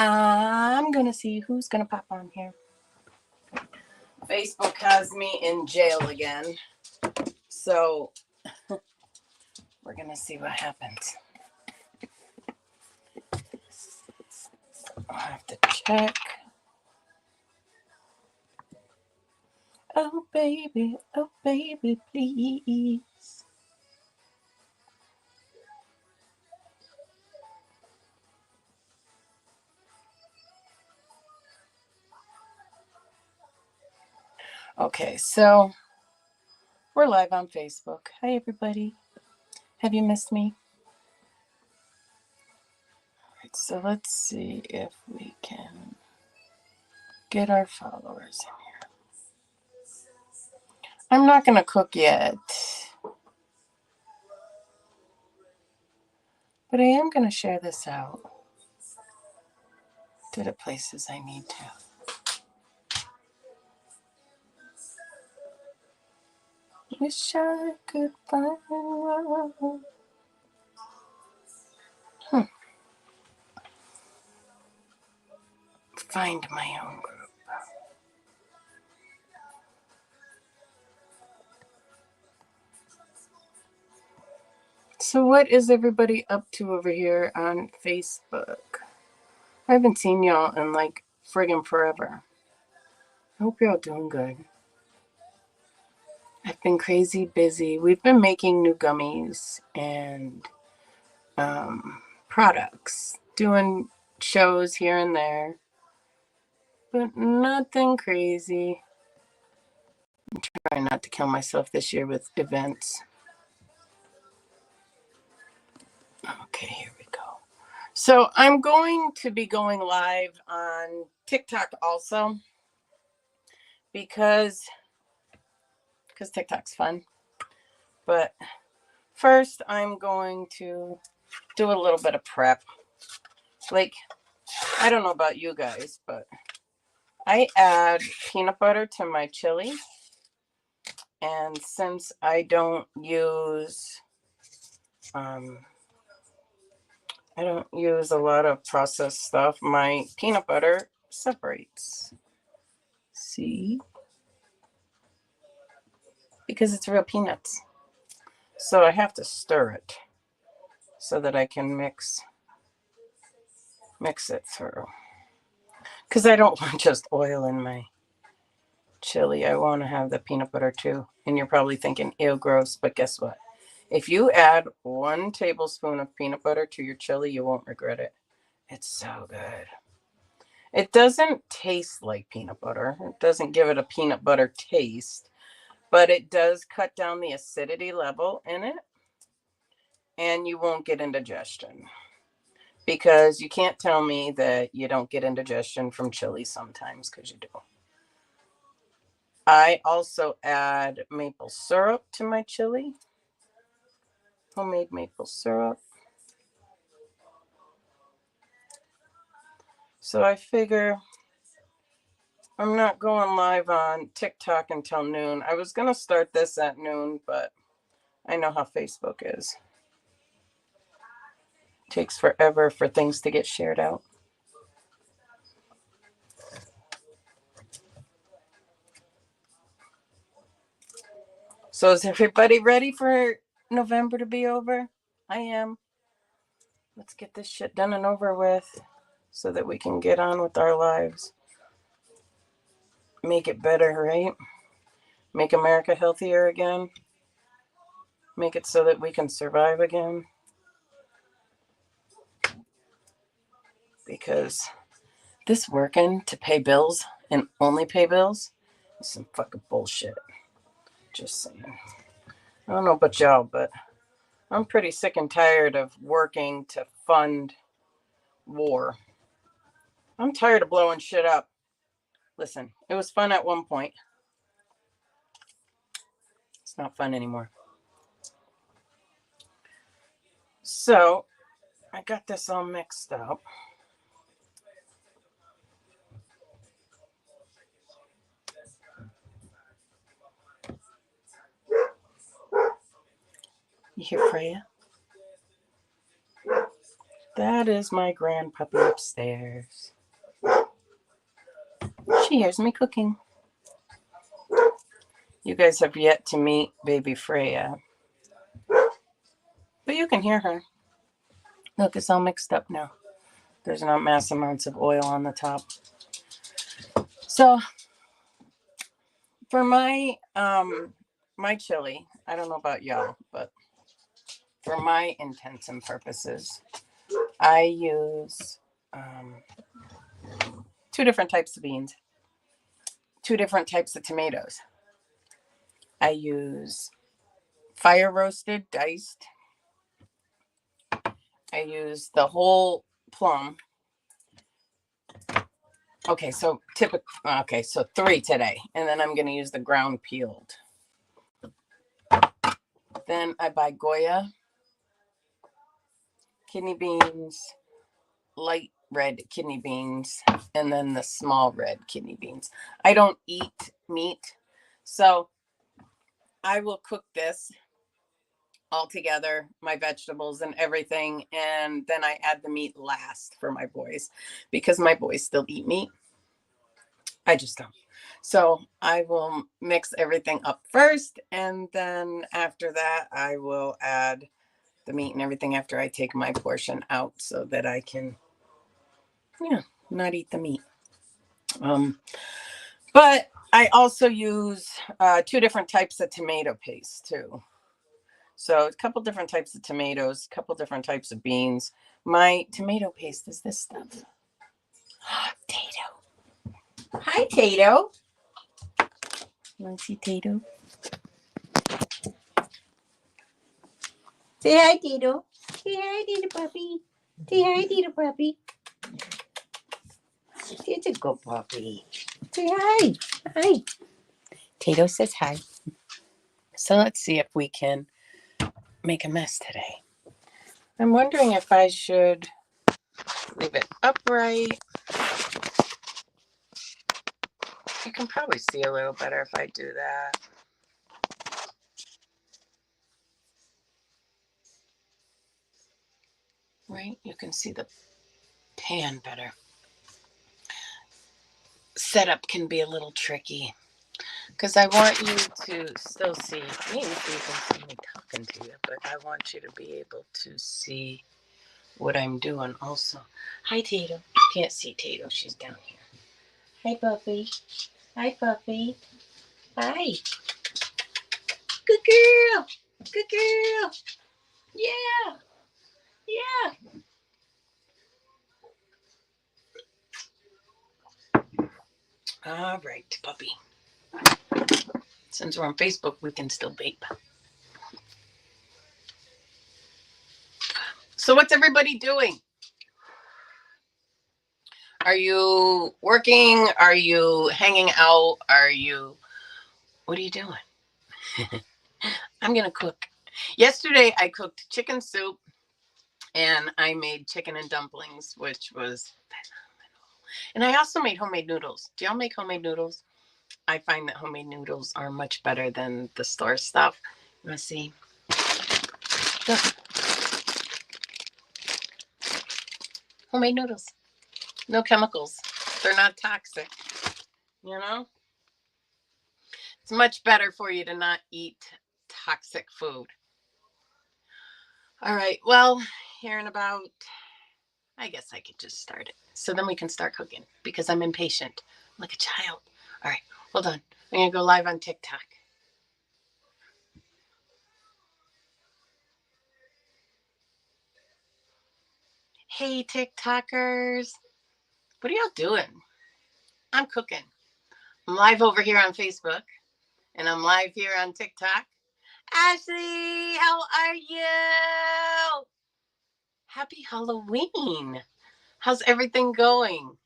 I'm going to see who's going to pop on here. Facebook has me in jail again. So we're going to see what happens. I'll have to check. Oh, baby, please. Okay, so we're live on Facebook. Hi, everybody. Have you missed me? All right, so let's see if we can get our followers in here. I'm not going to cook yet, but I am going to share this out to the places I need to. Wish I could find one. Find my own group. So what is everybody up to over here on Facebook? I haven't seen y'all in like friggin' forever. I hope y'all doing good. I've been crazy busy. We've been making new gummies and products, doing shows here and there, but nothing crazy. I'm trying not to kill myself this year with events. Okay, here we go. So I'm going to be going live on TikTok also because TikTok's fun. But first I'm going to do a little bit of prep. Like, I don't know about you guys, but I add peanut butter to my chili. And since I don't use a lot of processed stuff, my peanut butter separates. See? Because it's real peanuts. So I have to stir it so that I can mix it through. Because I don't want just oil in my chili. I want to have the peanut butter too. And you're probably thinking, ew, gross. But guess what? If you add 1 tablespoon of peanut butter to your chili, you won't regret it. It's so good. It doesn't taste like peanut butter. It doesn't give it a peanut butter taste, but it does cut down the acidity level in it, and you won't get indigestion. Because you can't tell me that you don't get indigestion from chili sometimes, because you do. I also add maple syrup to my chili. Homemade maple syrup. So I figure I'm not going live on TikTok until noon. I was going to start this at noon, but I know how Facebook is. It takes forever for things to get shared out. So is everybody ready for November to be over? I am. Let's get this shit done and over with so that we can get on with our lives. Make it better, right? Make America healthier again. Make it so that we can survive again. Because this working to pay bills and only pay bills is some fucking bullshit. Just saying. I don't know about y'all, but I'm pretty sick and tired of working to fund war. I'm tired of blowing shit up. Listen, it was fun at one point. It's not fun anymore. So, I got this all mixed up. You hear Freya? That is my grand puppy upstairs. She hears me cooking. You guys have yet to meet baby Freya, but you can hear her. Look, it's all mixed up now. There's not mass amounts of oil on the top. So for my my chili, I don't know about y'all, but for my intents and purposes, I use 2 different types of beans, 2 different types of tomatoes. I use fire roasted, diced. I use the whole plum. Okay, so 3 today, and then I'm going to use the ground peeled. Then I buy Goya, kidney beans, light red kidney beans, and then the small red kidney beans. I don't eat meat, so I will cook this all together, my vegetables and everything, and then I add the meat last for my boys because my boys still eat meat. I just don't. So I will mix everything up first, and then after that I will add the meat and everything after I take my portion out so that I can not eat the meat. But I also use 2 different types of tomato paste too. So a couple different types of tomatoes, a couple different types of beans. My tomato paste is this stuff. Tato. Hi, Tato. You want to see Tato? Say hi, Tato. Say hi, Tato puppy. Say hi, Tato puppy. It's a good puppy. Say hi. Hi. Tato says hi. So let's see if we can make a mess today. I'm wondering if I should leave it upright. You can probably see a little better if I do that. Right? You can see the pan better. Setup can be a little tricky because I want you to still see, maybe you can see me talking to you, but I want you to be able to see what I'm doing also. Hi, Tato. You can't see Tato. She's down here. Hi, puppy. Hi, puppy. Hi. Good girl. Good girl. Yeah. Yeah. All right, puppy. Since we're on Facebook, we can still vape. So what's everybody doing? Are you working? Are you hanging out? What are you doing? I'm going to cook. Yesterday, I cooked chicken soup and I made chicken and dumplings, which was phenomenal. And I also made homemade noodles. Do y'all make homemade noodles? I find that homemade noodles are much better than the store stuff. Let's see. Look. Homemade noodles. No chemicals. They're not toxic. You know? It's much better for you to not eat toxic food. All right. Well, here in about, I guess I could just start it. So then we can start cooking because I'm impatient. I'm like a child. All right. Hold on. I'm going to go live on TikTok. Hey, TikTokers. What are y'all doing? I'm cooking. I'm live over here on Facebook and I'm live here on TikTok. Ashley, how are you? Happy Halloween. How's everything going?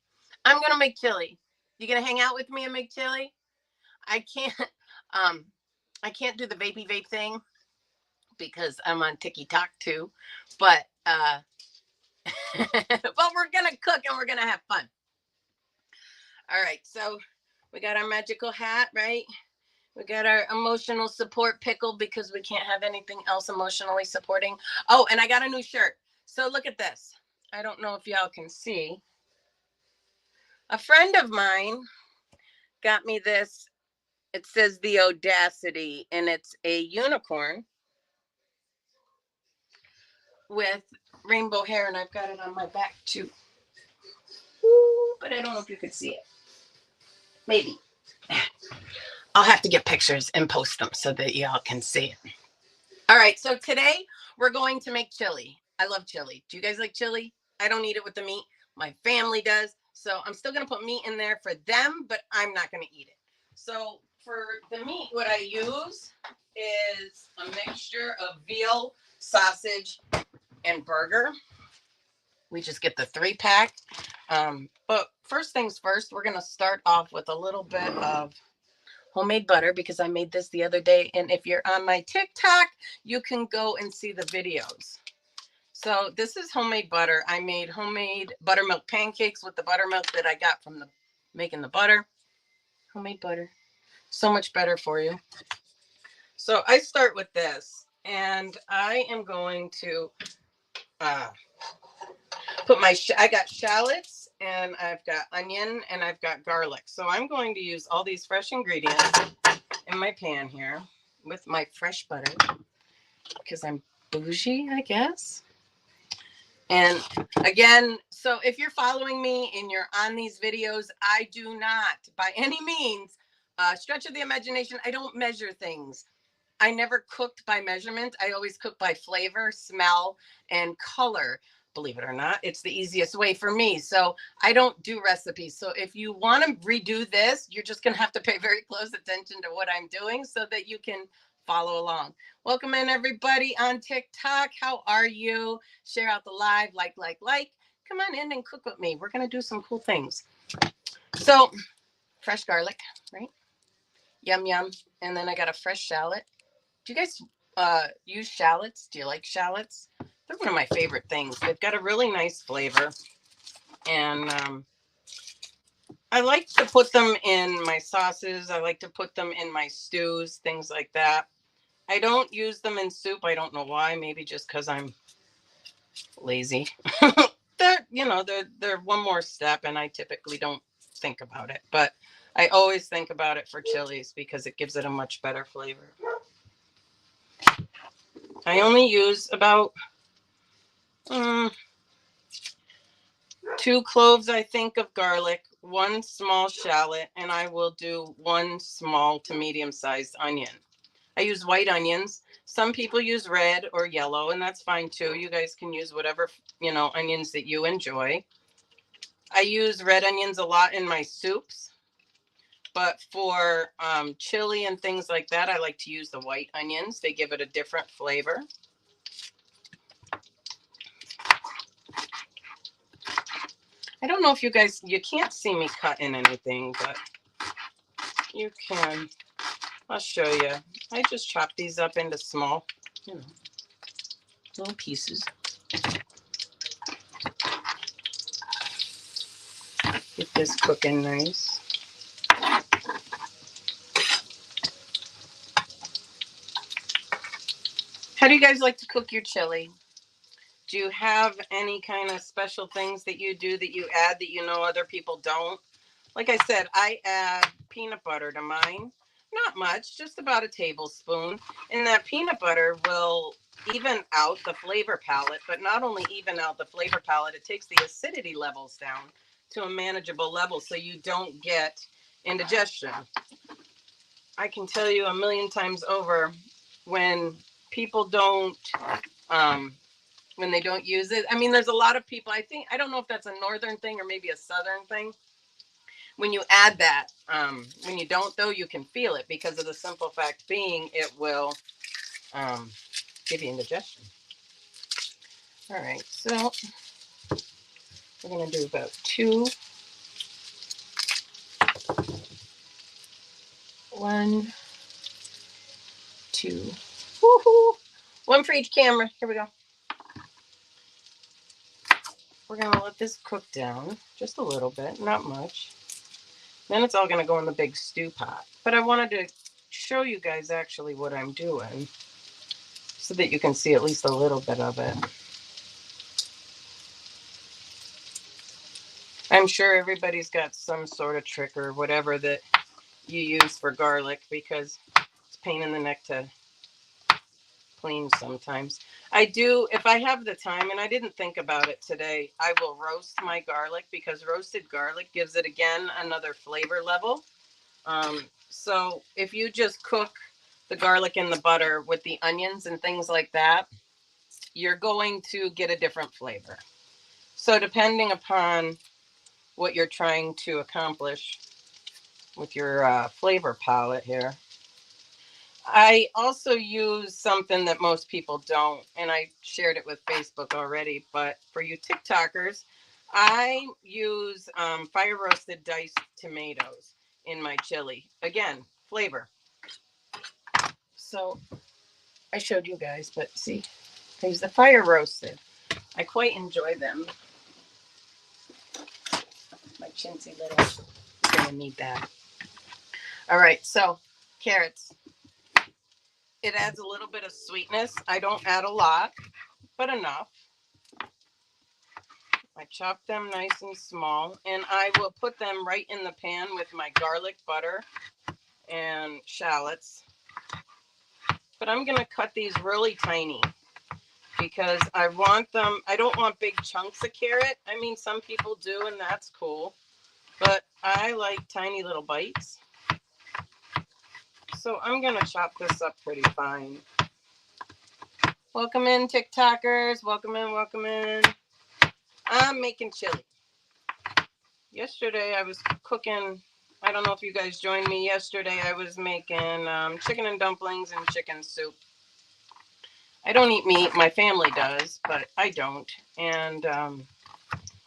I'm going to make chili. You going to hang out with me and make chili? I can't do the vapey vape thing because I'm on TikTok too. But but we're going to cook and we're going to have fun. All right. So we got our magical hat, right? We got our emotional support pickle because we can't have anything else emotionally supporting. Oh, and I got a new shirt. So look at this. I don't know if y'all can see. A friend of mine got me this. It says the Audacity, and it's a unicorn with rainbow hair, and I've got it on my back too. Ooh, but I don't know if you could see it. Maybe. I'll have to get pictures and post them so that y'all can see it. All right, so today we're going to make chili. I love chili. Do you guys like chili? I don't eat it with the meat. My family does. So I'm still going to put meat in there for them, but I'm not going to eat it. So for the meat, what I use is a mixture of veal, sausage, and burger. We just get the 3-pack. But first things first, we're going to start off with a little bit of homemade butter because I made this the other day. And if you're on my TikTok, you can go and see the videos. So this is homemade butter. I made homemade buttermilk pancakes with the buttermilk that I got from making the butter. Homemade butter. So much better for you. So I start with this, and I am going to put I got shallots, and I've got onion, and I've got garlic. So I'm going to use all these fresh ingredients in my pan here with my fresh butter because I'm bougie, I guess. And again, so if you're following me and you're on these videos, I do not by any means stretch of the imagination. I don't measure things. I never cooked by measurement. I always cook by flavor, smell, and color. Believe it or not, it's the easiest way for me. So I don't do recipes. So if you want to redo this, you're just going to have to pay very close attention to what I'm doing so that you can follow along. Welcome in everybody on TikTok. How are you? Share out the live, like. Come on in and cook with me. We're going to do some cool things. So fresh garlic, right? Yum, yum. And then I got a fresh shallot. Do you guys use shallots? Do you like shallots? They're one of my favorite things. They've got a really nice flavor. And I like to put them in my sauces. I like to put them in my stews, things like that. I don't use them in soup. I don't know why. Maybe just because I'm lazy. They're one more step, and I typically don't think about it. But I always think about it for chilies because it gives it a much better flavor. I only use about 2 cloves, I think, of garlic, 1 small shallot, and I will do 1 small to medium-sized onion. I use white onions. Some people use red or yellow, and that's fine too. You guys can use whatever, onions that you enjoy. I use red onions a lot in my soups, but for chili and things like that, I like to use the white onions. They give it a different flavor. I don't know if you can't see me cut in anything, but you can. I'll show you. I just chop these up into small, little pieces. Get this cooking nice. How do you guys like to cook your chili? Do you have any kind of special things that you do that you add that other people don't? Like I said, I add peanut butter to mine. Not much, just about a tablespoon. And that peanut butter will even out the flavor palette, but not only even out the flavor palette, it takes the acidity levels down to a manageable level so you don't get indigestion. I can tell you a million times over, when people don't when they don't use it. I mean, there's a lot of people, I don't know if that's a northern thing or maybe a southern thing. When you add that, when you don't though, you can feel it because of the simple fact being it will give you indigestion. All right, so we're going to do about 2. 1, 2. Woohoo! 1 for each camera. Here we go. We're going to let this cook down just a little bit, not much. Then it's all going to go in the big stew pot. But I wanted to show you guys actually what I'm doing so that you can see at least a little bit of it. I'm sure everybody's got some sort of trick or whatever that you use for garlic because it's a pain in the neck to clean sometimes. I do, if I have the time, and I didn't think about it today, I will roast my garlic because roasted garlic gives it again another flavor level. So if you just cook the garlic in the butter with the onions and things like that, you're going to get a different flavor. So depending upon what you're trying to accomplish with your flavor palette here. I also use something that most people don't, and I shared it with Facebook already, but for you TikTokers, I use fire roasted diced tomatoes in my chili. Again, flavor. So I showed you guys, but see, I use the fire roasted. I quite enjoy them. My chintzy little, gonna need that. All right, so carrots. It adds a little bit of sweetness. I don't add a lot, but enough. I chop them nice and small, and I will put them right in the pan with my garlic butter and shallots. But I'm going to cut these really tiny because I want them, I don't want big chunks of carrot. I mean, some people do, and that's cool, but I like tiny little bites. So I'm going to chop this up pretty fine. Welcome in, TikTokers. Welcome in, welcome in. I'm making chili. Yesterday I was cooking, I don't know if you guys joined me yesterday, I was making chicken and dumplings and chicken soup. I don't eat meat, my family does, but I don't. And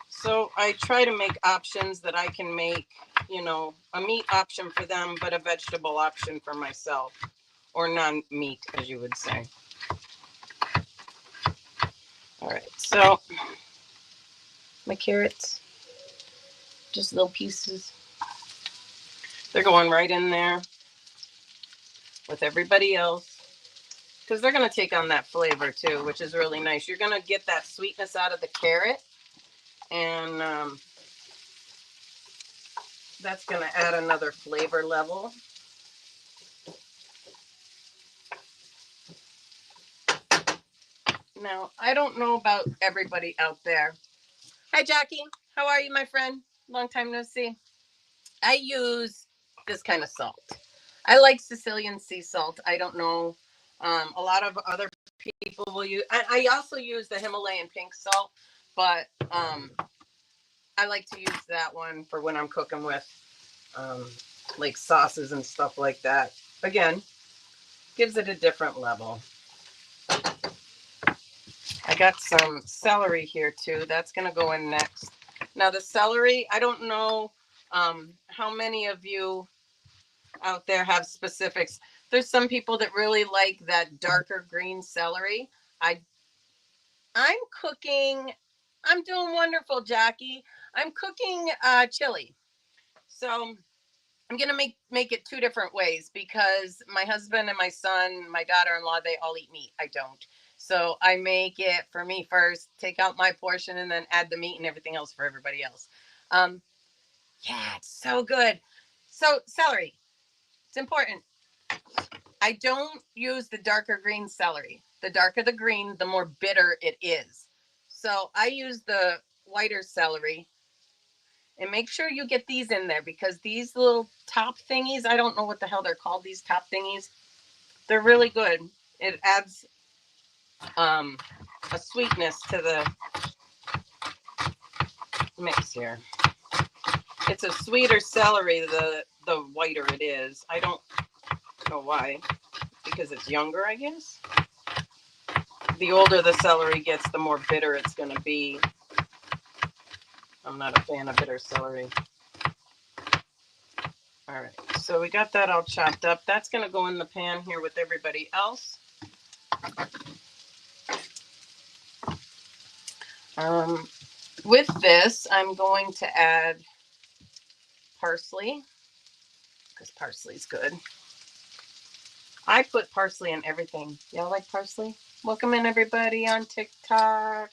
so I try to make options that I can make, you know, a meat option for them, but a vegetable option for myself, or non-meat, as you would say. All right, so my carrots, just little pieces. They're going right in there with everybody else because they're going to take on that flavor too, which is really nice. You're going to get that sweetness out of the carrot, and that's going to add another flavor level. Now, I don't know about everybody out there. Hi, Jackie. How are you, my friend? Long time no see. I use this kind of salt. I like Sicilian sea salt. I don't know. A lot of other people will use. I also use the Himalayan pink salt, but I like to use that one for when I'm cooking with like sauces and stuff like that. Again, gives it a different level. I got some celery here too. That's going to go in next. Now the celery, I don't know how many of you out there have specifics. There's some people that really like that darker green celery. I'm cooking. I'm doing wonderful, Jackie. I'm cooking chili. So I'm gonna make it two different ways because my husband and my son, my daughter-in-law, they all eat meat. I don't. So I make it for me first, take out my portion, and then add the meat and everything else for everybody else. Yeah, it's so good. So celery, it's important. I don't use the darker green celery. The darker the green, the more bitter it is. So I use the whiter celery. And make sure you get these in there because these little top thingies, I don't know what the hell they're called, these top thingies. They're really good. It adds a sweetness to the mix here. It's a sweeter celery, the whiter it is. I don't know why, because it's younger, I guess. The older the celery gets, the more bitter it's going to be. I'm not a fan of bitter celery. All right, so we got that all chopped up. That's going to go in the pan here with everybody else. With this, I'm going to add parsley because parsley's good. I put parsley in everything. Y'all like parsley? Welcome in everybody on TikTok.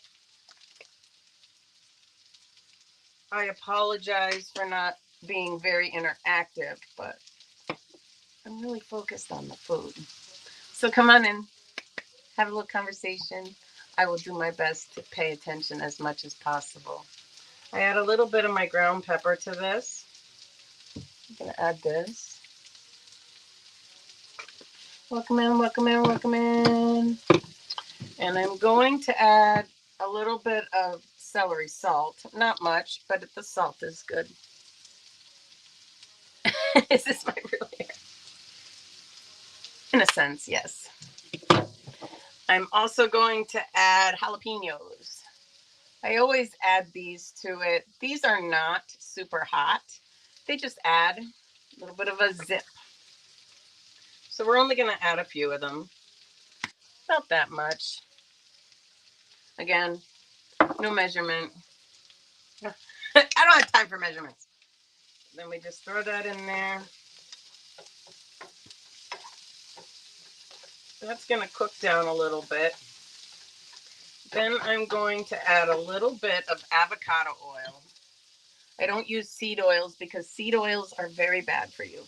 I apologize for not being very interactive, but I'm really focused on the food. So come on in, have a little conversation. I will do my best to pay attention as much as possible. I add a little bit of my ground pepper to this. I'm going to add this. Welcome in, welcome in, welcome in. And I'm going to add a little bit of celery salt. Not much, but the salt is good. Is this my real hair? In a sense, yes. I'm also going to add jalapenos. I always add these to it. These are not super hot. They just add a little bit of a zip. So we're only going to add a few of them. Not that much. Again, no measurement. I don't have time for measurements. Then we just throw that in there. That's going to cook down a little bit. Then I'm going to add a little bit of avocado oil. I don't use seed oils because seed oils are very bad for you.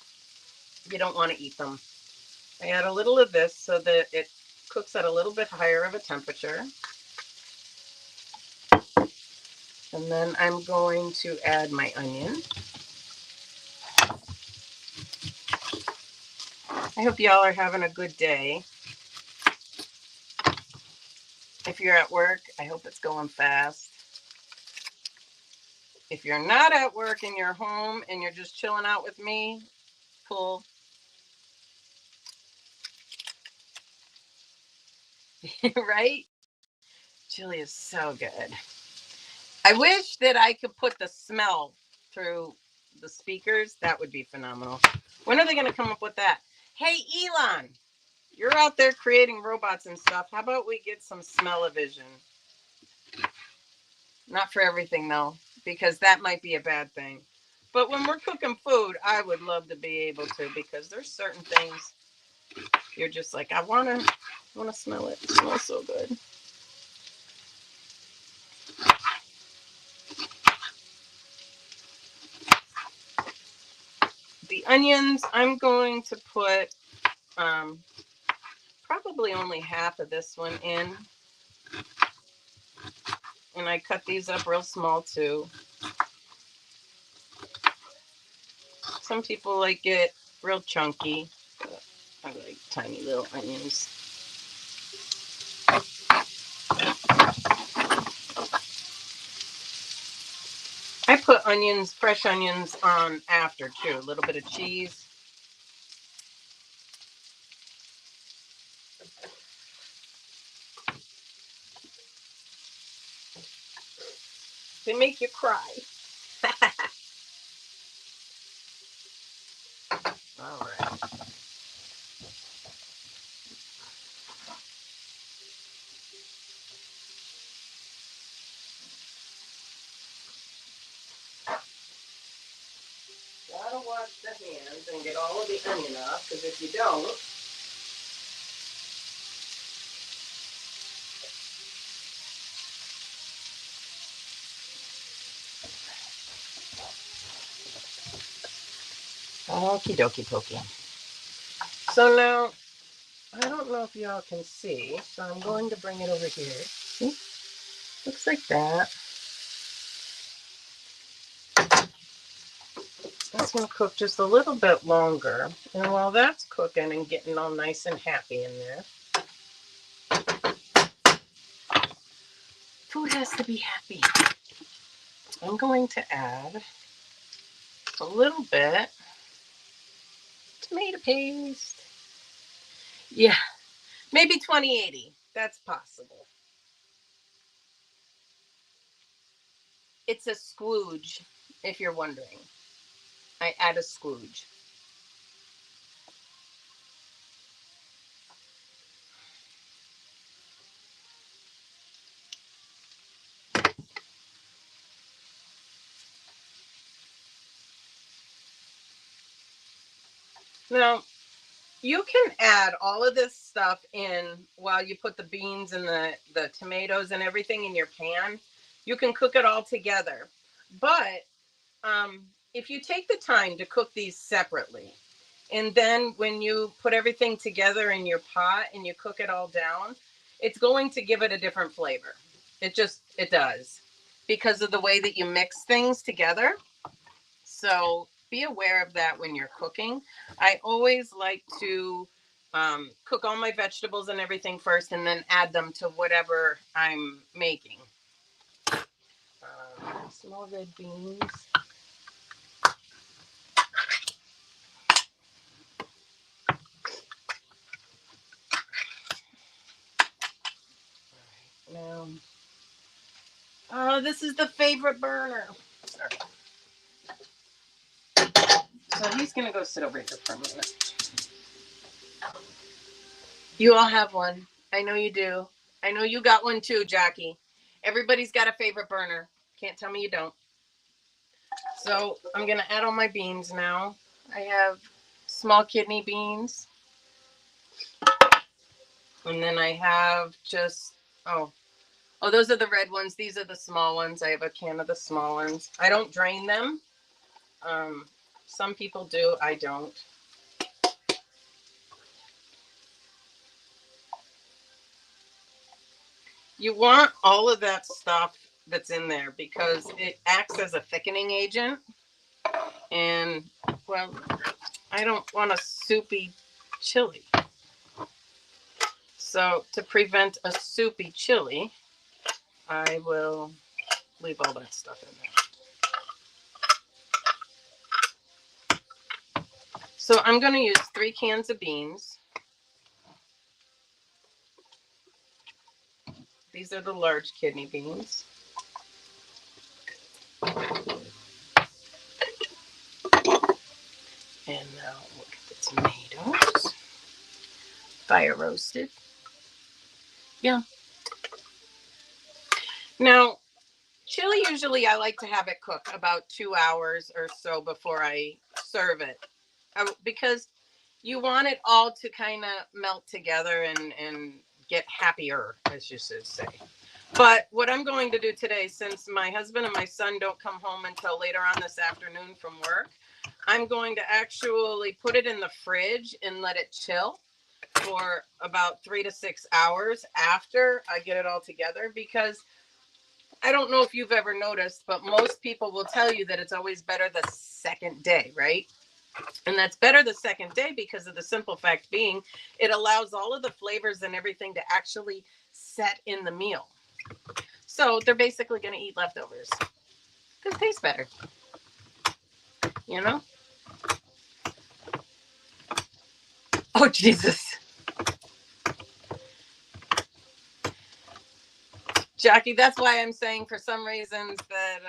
You don't want to eat them. I add a little of this so that it cooks at a little bit higher of a temperature. And then I'm going to add my onion. I hope y'all are having a good day. If you're at work, I hope it's going fast. If you're not at work and you're home and you're just chilling out with me, cool. Right? Chili is so good. I wish that I could put the smell through the speakers. That would be phenomenal. When are they going to come up with that? Hey, Elon, you're out there creating robots and stuff. How about we get some smell-o-vision? Not for everything, though, because that might be a bad thing. But when we're cooking food, I would love to be able to, because there's certain things you're just like, I want to smell it. It smells so good. The onions, I'm going to put probably only half of this one in. And I cut these up real small too. Some people like it real chunky, but I like tiny little onions. I put onions, fresh onions on after too. A little bit of cheese. They make you cry. All right. Gotta wash the hands and get all of the onion off, because if you don't, okie dokie pokey. So now, I don't know if y'all can see, so I'm going to bring it over here. See? Looks like that. That's going to cook just a little bit longer. And while that's cooking and getting all nice and happy in there, food has to be happy. I'm going to add a little bit tomato paste. Yeah, maybe 2080. That's possible. It's a squooge, if you're wondering. I add a squooge. Now, you can add all of this stuff in while you put the beans and the tomatoes and everything in your pan. You can cook it all together. But if you take the time to cook these separately, and then when you put everything together in your pot and you cook it all down, it's going to give it a different flavor. It does, because of the way that you mix things together. So be aware of that when you're cooking. I always like to cook all my vegetables and everything first and then add them to whatever I'm making. Small red beans. Now, oh, this is the favorite burner. Sorry. So he's gonna go sit over here for a minute. You all have one. I know you do. I know you got one too, Jackie. Everybody's got a favorite burner. Can't tell me you don't. So I'm gonna add all my beans now. I have small kidney beans. And then I have just, those are the red ones. These are the small ones. I have a can of the small ones. I don't drain them. Some people do. I don't. You want all of that stuff that's in there because it acts as a thickening agent. And, well, I don't want a soupy chili. So to prevent a soupy chili, I will leave all that stuff in there. So I'm going to use 3 cans of beans. These are the large kidney beans. And now look at the tomatoes. Fire roasted. Yeah. Now, chili, usually I like to have it cook about 2 hours or so before I serve it. Because you want it all to kind of melt together and get happier, as you should say. But what I'm going to do today, since my husband and my son don't come home until later on this afternoon from work, I'm going to actually put it in the fridge and let it chill for about 3 to 6 hours after I get it all together. Because I don't know if you've ever noticed, but most people will tell you that it's always better the second day, right? And that's better the second day because of the simple fact being it allows all of the flavors and everything to actually set in the meal. So they're basically going to eat leftovers because it tastes better, you know? Oh, Jesus. Jackie, that's why I'm saying for some reasons that,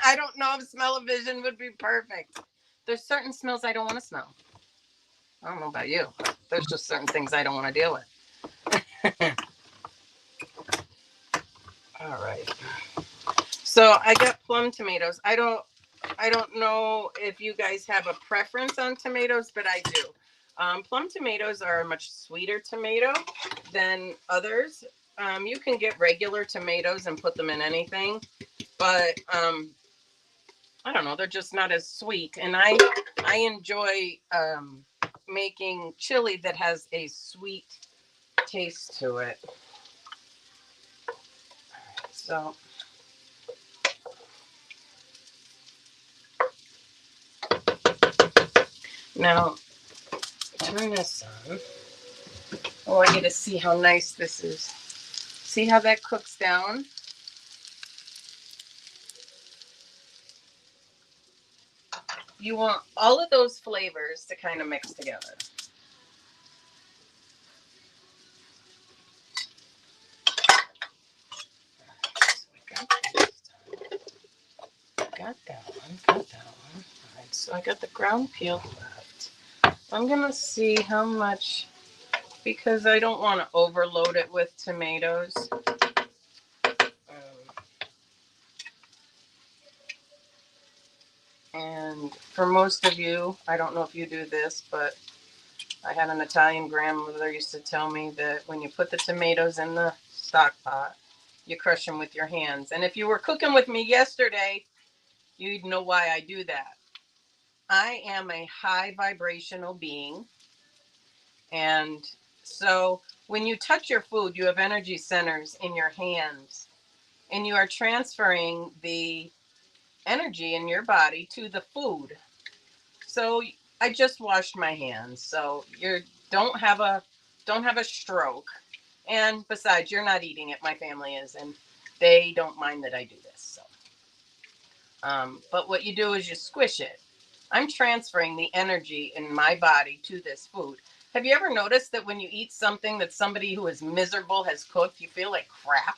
I don't know if smell-o-vision would be perfect. There's certain smells I don't want to smell. I don't know about you. There's just certain things I don't want to deal with. All right. So I got plum tomatoes. I don't know if you guys have a preference on tomatoes, but I do. Plum tomatoes are a much sweeter tomato than others. You can get regular tomatoes and put them in anything, but I don't know, they're just not as sweet. And I enjoy making chili that has a sweet taste to it. So now turn this on. I want you to see how nice this is. See how that cooks down? You want all of those flavors to kind of mix together. Got that one. All right, so I got the ground peeled left. I'm going to see how much, because I don't want to overload it with tomatoes. And for most of you, I don't know if you do this, but I had an Italian grandmother used to tell me that when you put the tomatoes in the stock pot, you crush them with your hands. And if you were cooking with me yesterday, you'd know why I do that. I am a high vibrational being. And so when you touch your food, you have energy centers in your hands and you are transferring the energy in your body to the food. So I just washed my hands. So you don't have a stroke. And besides, you're not eating it. My family is, and they don't mind that I do this. So, but what you do is you squish it. I'm transferring the energy in my body to this food. Have you ever noticed that when you eat something that somebody who is miserable has cooked, you feel like crap?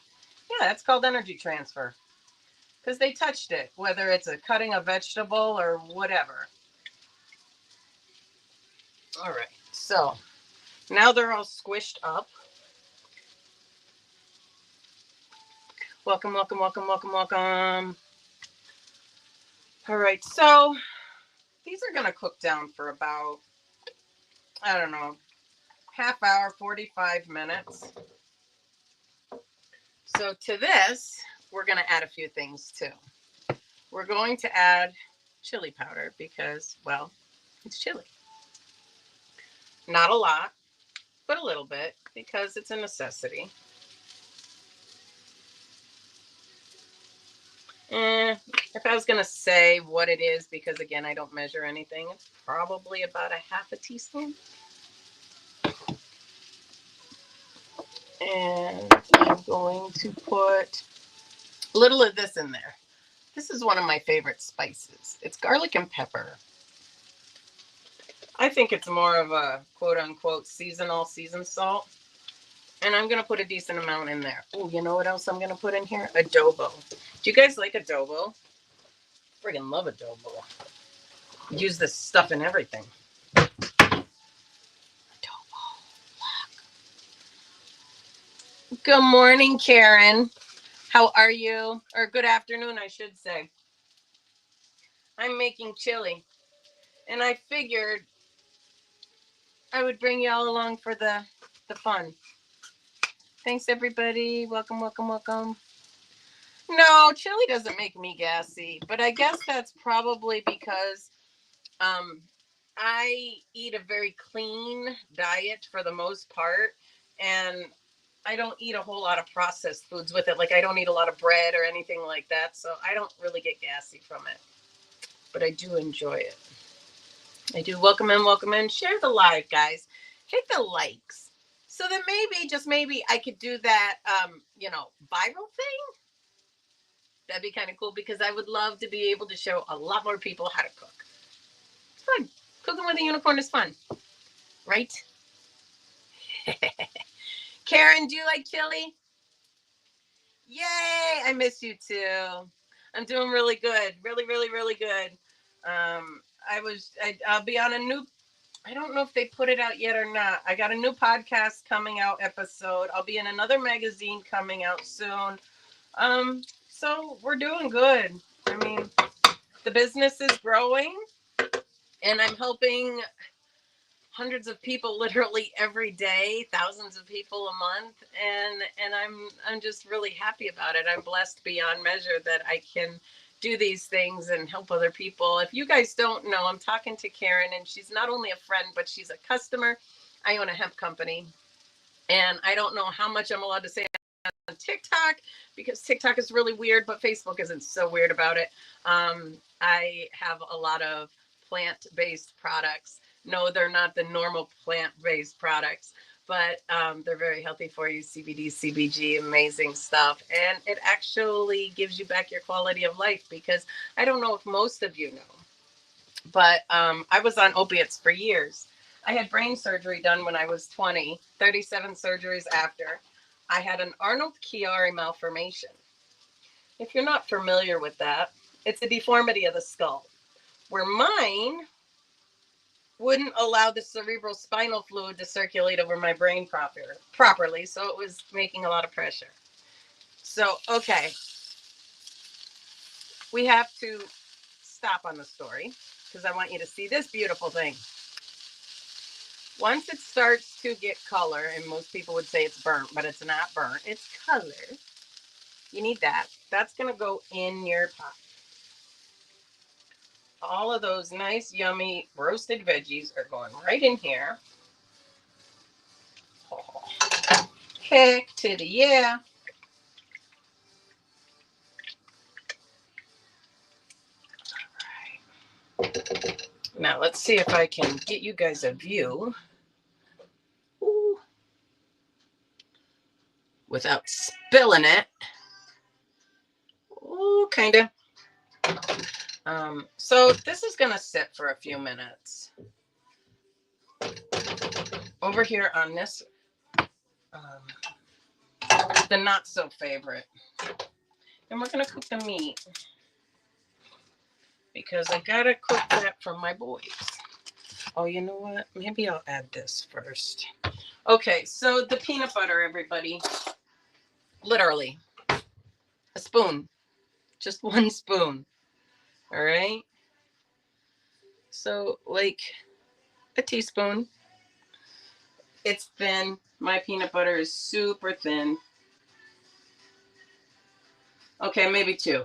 Yeah, that's called energy transfer because they touched it, whether it's a cutting a vegetable or whatever. All right, so now they're all squished up. Welcome, welcome, welcome, welcome, welcome. All right, so these are gonna cook down for about, I don't know, half hour, 45 minutes. So to this, we're gonna add a few things too. We're going to add chili powder because, well, it's chili. Not a lot, but a little bit because it's a necessity. If I was going to say what it is, because again, I don't measure anything, it's probably about a half a teaspoon. And I'm going to put a little of this in there. This is one of my favorite spices. It's garlic and pepper. I think it's more of a quote unquote seasonal seasoned salt. And I'm going to put a decent amount in there. Oh, you know what else I'm going to put in here? Adobo. Do you guys like adobo? Friggin' love adobo. Use this stuff in everything. Adobo. Good morning, Karen. How are you? Or good afternoon, I should say. I'm making chili. And I figured I would bring y'all along for the fun. Thanks, everybody. Welcome, welcome, welcome. No, chili doesn't make me gassy, but I guess that's probably because I eat a very clean diet for the most part, and I don't eat a whole lot of processed foods with it. Like I don't eat a lot of bread or anything like that, so I don't really get gassy from it. But I do enjoy it. I do. Welcome in, share the live, guys. Hit the likes. So that maybe, just maybe, I could do that viral thing. That'd be kind of cool because I would love to be able to show a lot more people how to cook. It's fun. Cooking with a unicorn is fun, right? Karen, do you like chili? Yay! I miss you too. I'm doing really good. Really, really, really good. I'll be on a new, I don't know if they put it out yet or not. I got a new podcast coming out episode. I'll be in another magazine coming out soon. So we're doing good. I mean, the business is growing and I'm helping hundreds of people literally every day, thousands of people a month, and I'm just really happy about it. I'm blessed beyond measure that I can do these things and help other people. If you guys don't know, I'm talking to Karen, and she's not only a friend, but she's a customer. I own a hemp company, and I don't know how much I'm allowed to say on TikTok because TikTok is really weird, but Facebook isn't so weird about it. I have a lot of plant-based products. No, they're not the normal plant-based products, but they're very healthy for you. CBD, CBG, amazing stuff. And it actually gives you back your quality of life because I don't know if most of you know, but I was on opiates for years. I had brain surgery done when I was 20, 37 surgeries after. I had an Arnold Chiari malformation. If you're not familiar with that, it's a deformity of the skull, where mine wouldn't allow the cerebral spinal fluid to circulate over my brain properly, so it was making a lot of pressure. So, okay, we have to stop on the story because I want you to see this beautiful thing. Once it starts to get color, and most people would say it's burnt, but it's not burnt, it's color. You need that. That's going to go in your pot. All of those nice, yummy roasted veggies are going right in here. Oh, heck to the yeah. Now let's see if I can get you guys a view. Ooh. Without spilling it. Ooh, kind of. So this is going to sit for a few minutes. Over here on this, the not so favorite. And we're going to cook the meat because I got to cook that for my boys. Oh, you know what? Maybe I'll add this first. Okay, so the peanut butter, everybody. Literally. A spoon. Just one spoon. All right? So, like a teaspoon. It's thin. My peanut butter is super thin. Okay, maybe 2.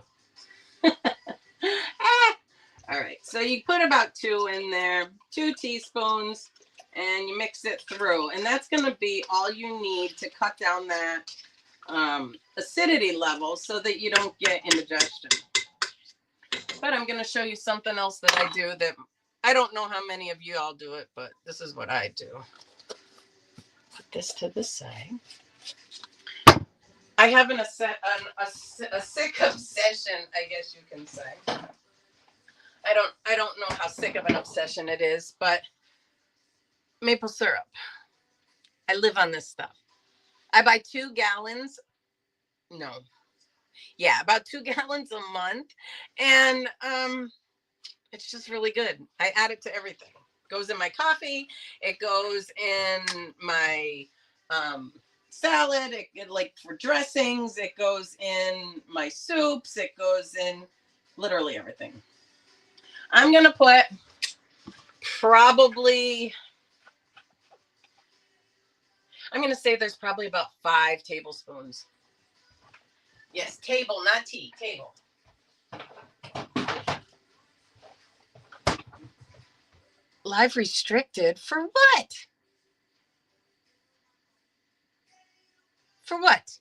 All right, so you put about 2 in there, 2 teaspoons, and you mix it through. And that's going to be all you need to cut down that acidity level so that you don't get indigestion. But I'm going to show you something else that I do that I don't know how many of you all do it, but this is what I do. Put this to the side. I have a sick obsession, I guess you can say. I don't know how sick of an obsession it is, but maple syrup. I live on this stuff. I buy 2 gallons. No. Yeah, about 2 gallons a month. And it's just really good. I add it to everything. It goes in my coffee. It goes in my salad. It like for dressings. It goes in my soups. It goes in literally everything. I'm going to put probably, I'm going to say there's probably about 5 tablespoons. Yes, table, not tea, table. Live restricted for what? For what?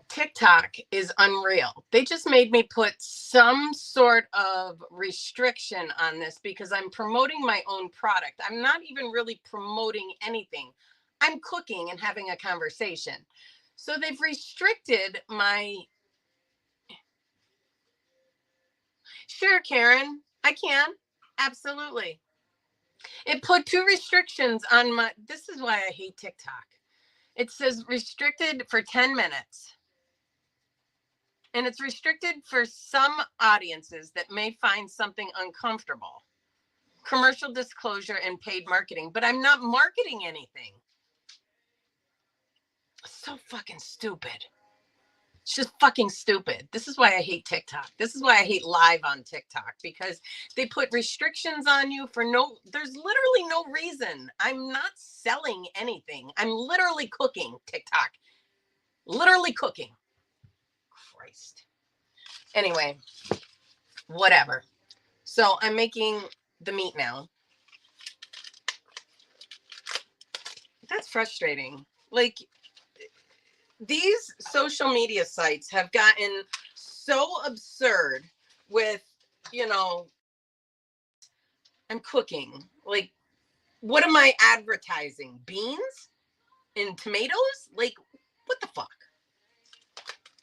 TikTok is unreal. They just made me put some sort of restriction on this because I'm promoting my own product. I'm not even really promoting anything. I'm cooking and having a conversation. So they've restricted my. Sure, Karen, I can. Absolutely. It put 2 restrictions on my. This is why I hate TikTok. It says restricted for 10 minutes. And it's restricted for some audiences that may find something uncomfortable. Commercial disclosure and paid marketing, but I'm not marketing anything. So fucking stupid. It's just fucking stupid. This is why I hate TikTok. This is why I hate live on TikTok, because they put restrictions on you for there's literally no reason. I'm not selling anything. I'm literally cooking TikTok. Literally cooking. Christ. Anyway, whatever. So I'm making the meat now. That's frustrating. Like, these social media sites have gotten so absurd with, I'm cooking. Like, what am I advertising? Beans and tomatoes? Like, what the fuck?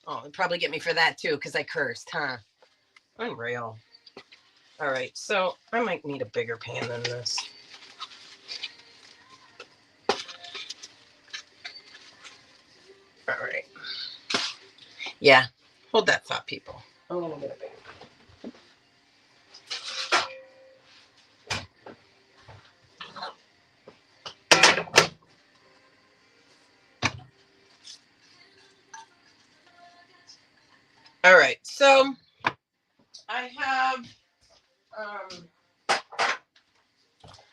Oh, it'd probably get me for that too, because I cursed, huh? Unreal. All right, so I might need a bigger pan than this. All right. Yeah, hold that thought, people. I'm gonna get a bigger. All right, so I have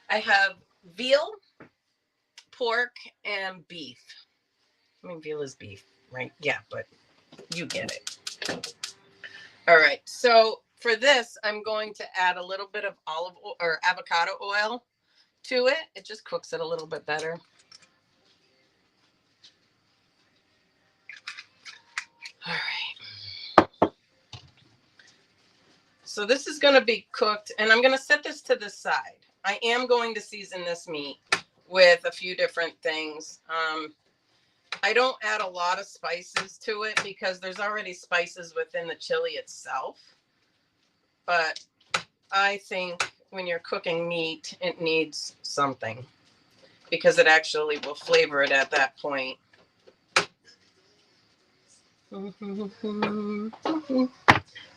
I have veal, pork, and beef. I mean, veal is beef, right? Yeah, but you get it. All right, so for this, I'm going to add a little bit of olive oil or avocado oil to it. It just cooks it a little bit better. All right. So this is going to be cooked, and I'm going to set this to the side. I am going to season this meat with a few different things. I don't add a lot of spices to it because there's already spices within the chili itself. But I think when you're cooking meat, it needs something because it actually will flavor it at that point. All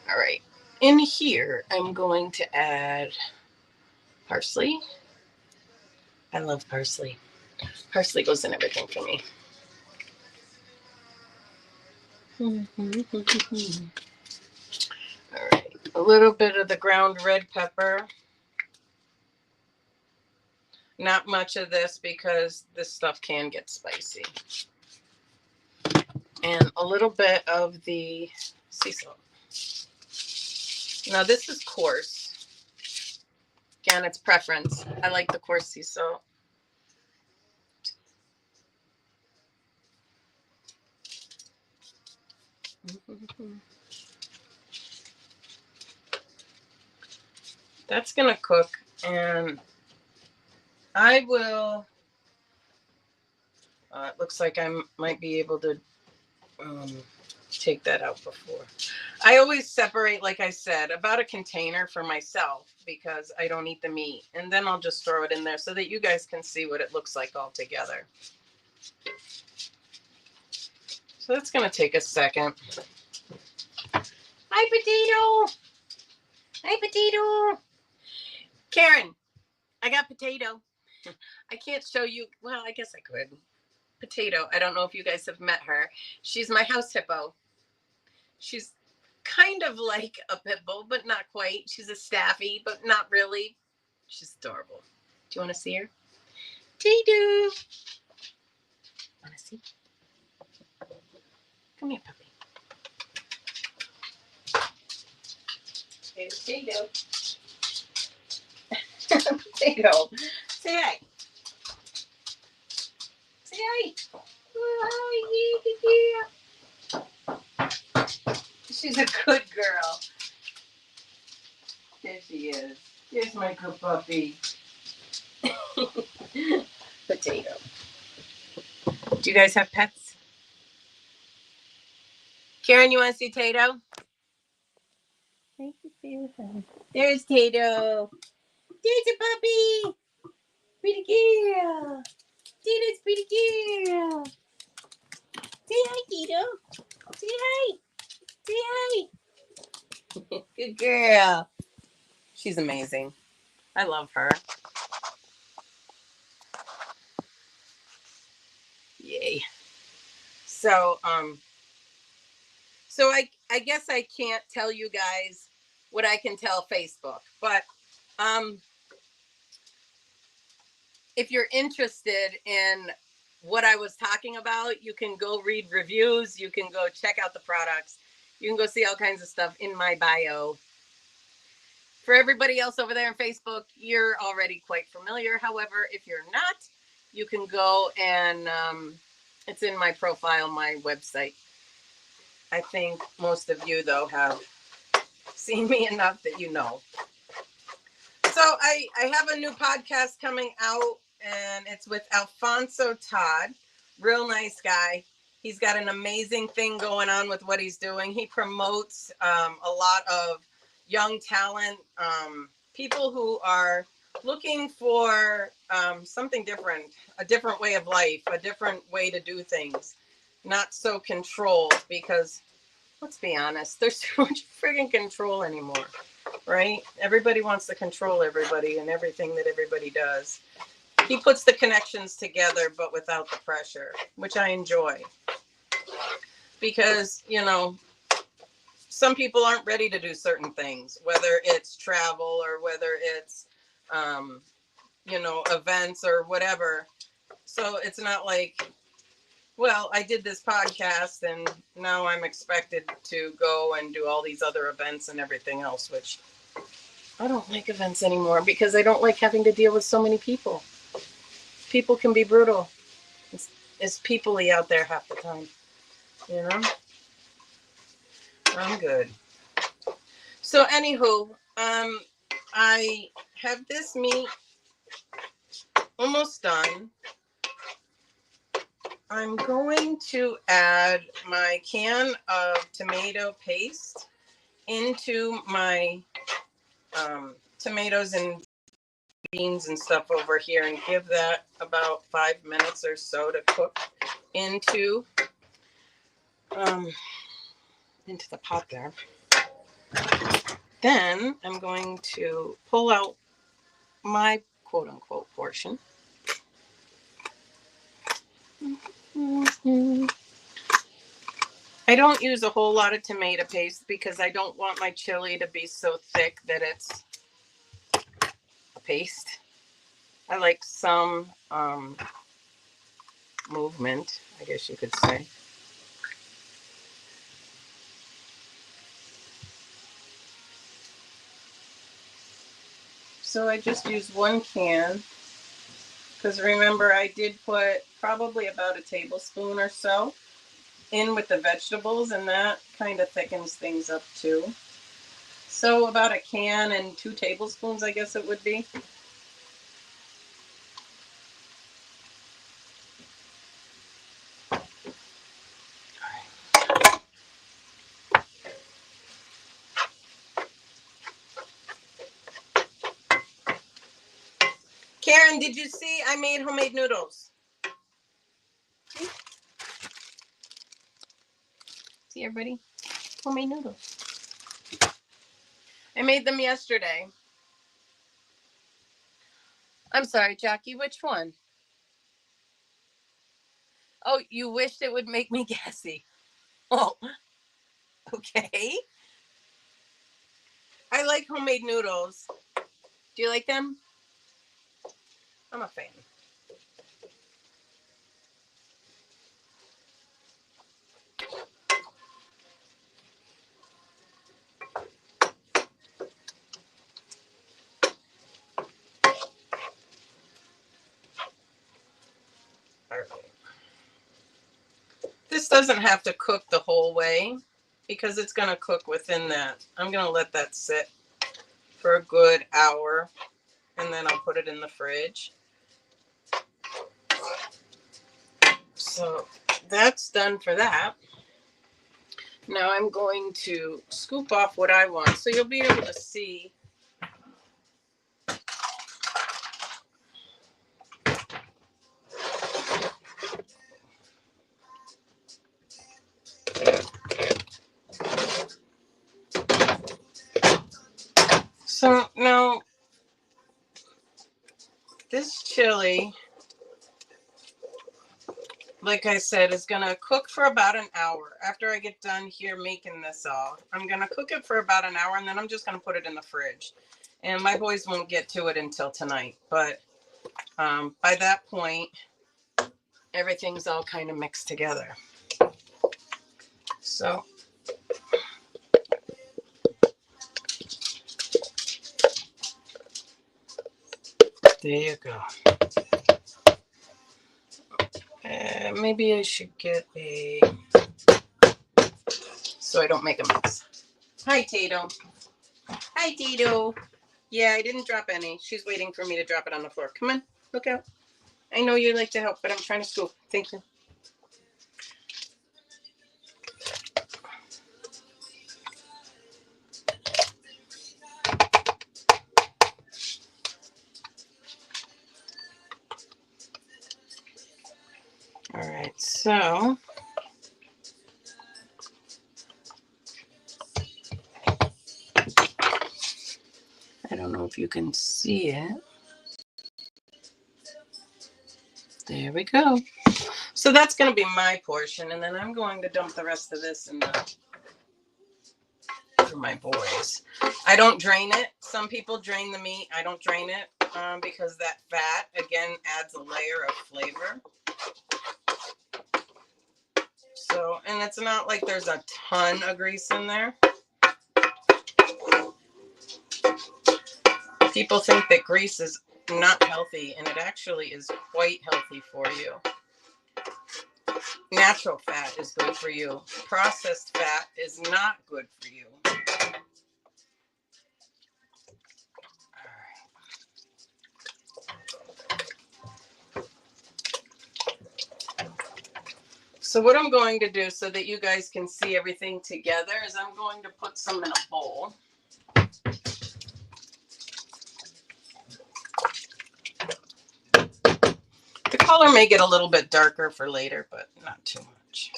right. In here, I'm going to add parsley. I love parsley. Parsley goes in everything for me. All right. A little bit of the ground red pepper. Not much of this because this stuff can get spicy. And a little bit of the sea salt. Now this is coarse. Again, it's preference. I like the coarse sea salt. That's gonna cook, and I will. It looks like I might be able to take that out before. I always separate, like I said, about a container for myself because I don't eat the meat, and then I'll just throw it in there so that you guys can see what it looks like all together. So that's gonna take a second. Hi, potato. Hi, potato. Karen, I got potato. I can't show you. Well, I guess I could. Potato. I don't know if you guys have met her. She's my house hippo. She's kind of like a pit bull, but not quite. She's a staffy, but not really. She's adorable. Do you want to see her? Potato. Want to see? Come here, puppy. Hey, potato. Potato. Say hi. Say hi. Oh, hi. She's a good girl. There she is. Here's my good puppy. Potato. Do you guys have pets? Karen, you want to see Tato? There's Tato. There's a puppy. Pretty girl. Tato's pretty girl. Say hi, Tato. Say hi. Say hi. Good girl. She's amazing. I love her. Yay. So I guess I can't tell you guys what I can tell Facebook, but if you're interested in what I was talking about, you can go read reviews, you can go check out the products, you can go see all kinds of stuff in my bio. For everybody else over there on Facebook, you're already quite familiar. However, if you're not, you can go and it's in my profile, my website. I think most of you, though, have seen me enough that you know. So I have a new podcast coming out, and it's with Alfonso Todd. Real nice guy. He's got an amazing thing going on with what he's doing. He promotes a lot of young talent, people who are looking for something different, a different way of life, a different way to do things, not so controlled, because let's be honest, there's too much friggin' control anymore, right? Everybody wants to control everybody and everything that everybody does. He puts the connections together, but without the pressure, which I enjoy. Because, you know, some people aren't ready to do certain things, whether it's travel or whether it's, events or whatever. So it's not like, well, I did this podcast and now I'm expected to go and do all these other events and everything else, which I don't like events anymore because I don't like having to deal with so many people. People can be brutal. It's people-y out there half the time, you know? I'm good. So anywho, I have this meat almost done. I'm going to add my can of tomato paste into my tomatoes and beans and stuff over here and give that about 5 minutes or so to cook into the pot there. Then I'm going to pull out my quote unquote portion. I don't use a whole lot of tomato paste because I don't want my chili to be so thick that it's a paste. I like some movement, I guess you could say. So I just used 1 can because remember I did put probably about a tablespoon or so in with the vegetables, and that kind of thickens things up too. So about a can and 2 tablespoons, I guess it would be. Karen, did you see I made homemade noodles? See everybody? Homemade noodles. I made them yesterday. I'm sorry, Jackie, which one? Oh, you wished it would make me gassy. Oh, okay. I like homemade noodles. Do you like them? I'm a fan. All right. This doesn't have to cook the whole way because it's going to cook within that. I'm going to let that sit for a good hour and then I'll put it in the fridge. So that's done for that. Now I'm going to scoop off what I want so you'll be able to see. So now this chili, like I said, is going to cook for about an hour. After I get done here making this all, I'm going to cook it for about an hour and then I'm just going to put it in the fridge. And my boys won't get to it until tonight. But by that point, everything's all kind of mixed together. So there you go. Maybe I should get a, so I don't make a mess. Hi, Tato. Hi, Tato. Yeah, I didn't drop any. She's waiting for me to drop it on the floor. Come on, look out. I know you like to help, but I'm trying to scoop. Thank you. All right, so I don't know if you can see it. There we go. So that's going to be my portion, and then I'm going to dump the rest of this in the for my boys. I don't drain it. Some people drain the meat. I don't drain it because that fat, again, adds a layer of flavor. So, and it's not like there's a ton of grease in there. People think that grease is not healthy, and it actually is quite healthy for you. Natural fat is good for you. Processed fat is not good for you. So what I'm going to do so that you guys can see everything together is I'm going to put some in a bowl. The color may get a little bit darker for later, but not too much.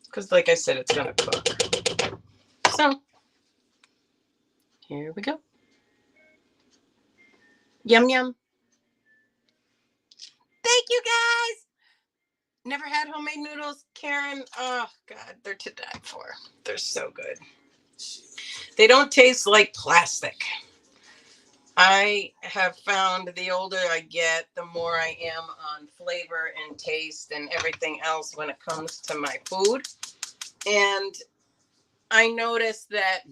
Because like I said, it's going to cook. So here we go. Yum, yum. Thank you, guys. Never had homemade noodles, Karen? Oh, God, they're to die for. They're so good. They don't taste like plastic. I have found the older I get, the more I am on flavor and taste and everything else when it comes to my food. And I noticed that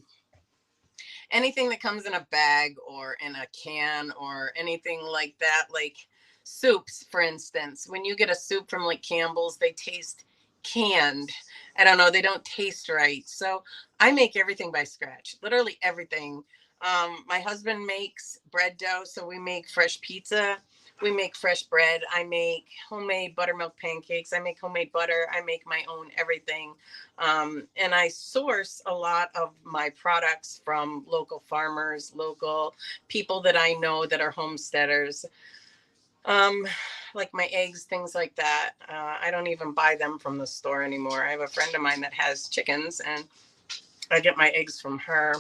anything that comes in a bag or in a can or anything like that, like soups, for instance, when you get a soup from like Campbell's, they taste canned. I don't know, they don't taste right. So I make everything by scratch, literally everything. My husband makes bread dough, so we make fresh pizza. We make fresh bread. I make homemade buttermilk pancakes. I make homemade butter. I make my own everything. And I source a lot of my products from local farmers, local people that I know that are homesteaders. Like my eggs, things like that. I don't even buy them from the store anymore. I have a friend of mine that has chickens, and I get my eggs from her,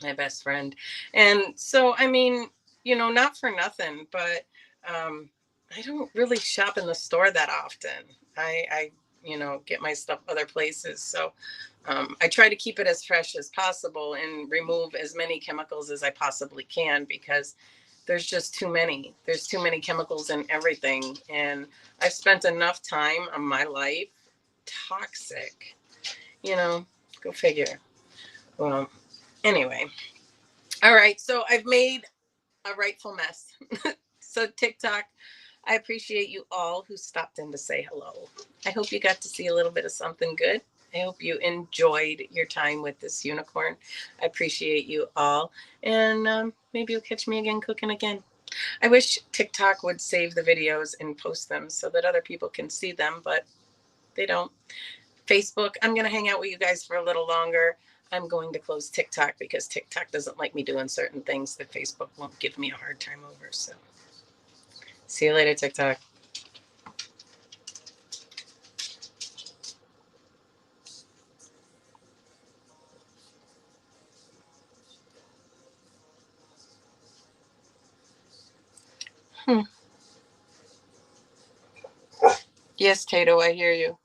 my best friend. And so, I mean, you know, not for nothing, but I don't really shop in the store that often. I you know, get my stuff other places. So I try to keep it as fresh as possible and remove as many chemicals as I possibly can, because there's just too many. There's too many chemicals in everything. And I've spent enough time of my life toxic, you know, go figure. Well, anyway. All right. So I've made a rightful mess. So TikTok, I appreciate you all who stopped in to say hello. I hope you got to see a little bit of something good. I hope you enjoyed your time with this unicorn. I appreciate you all. And maybe you'll catch me again cooking again. I wish TikTok would save the videos and post them so that other people can see them, but they don't. Facebook, I'm going to hang out with you guys for a little longer. I'm going to close TikTok because TikTok doesn't like me doing certain things that Facebook won't give me a hard time over. So see you later, TikTok. Yes, Tato, I hear you.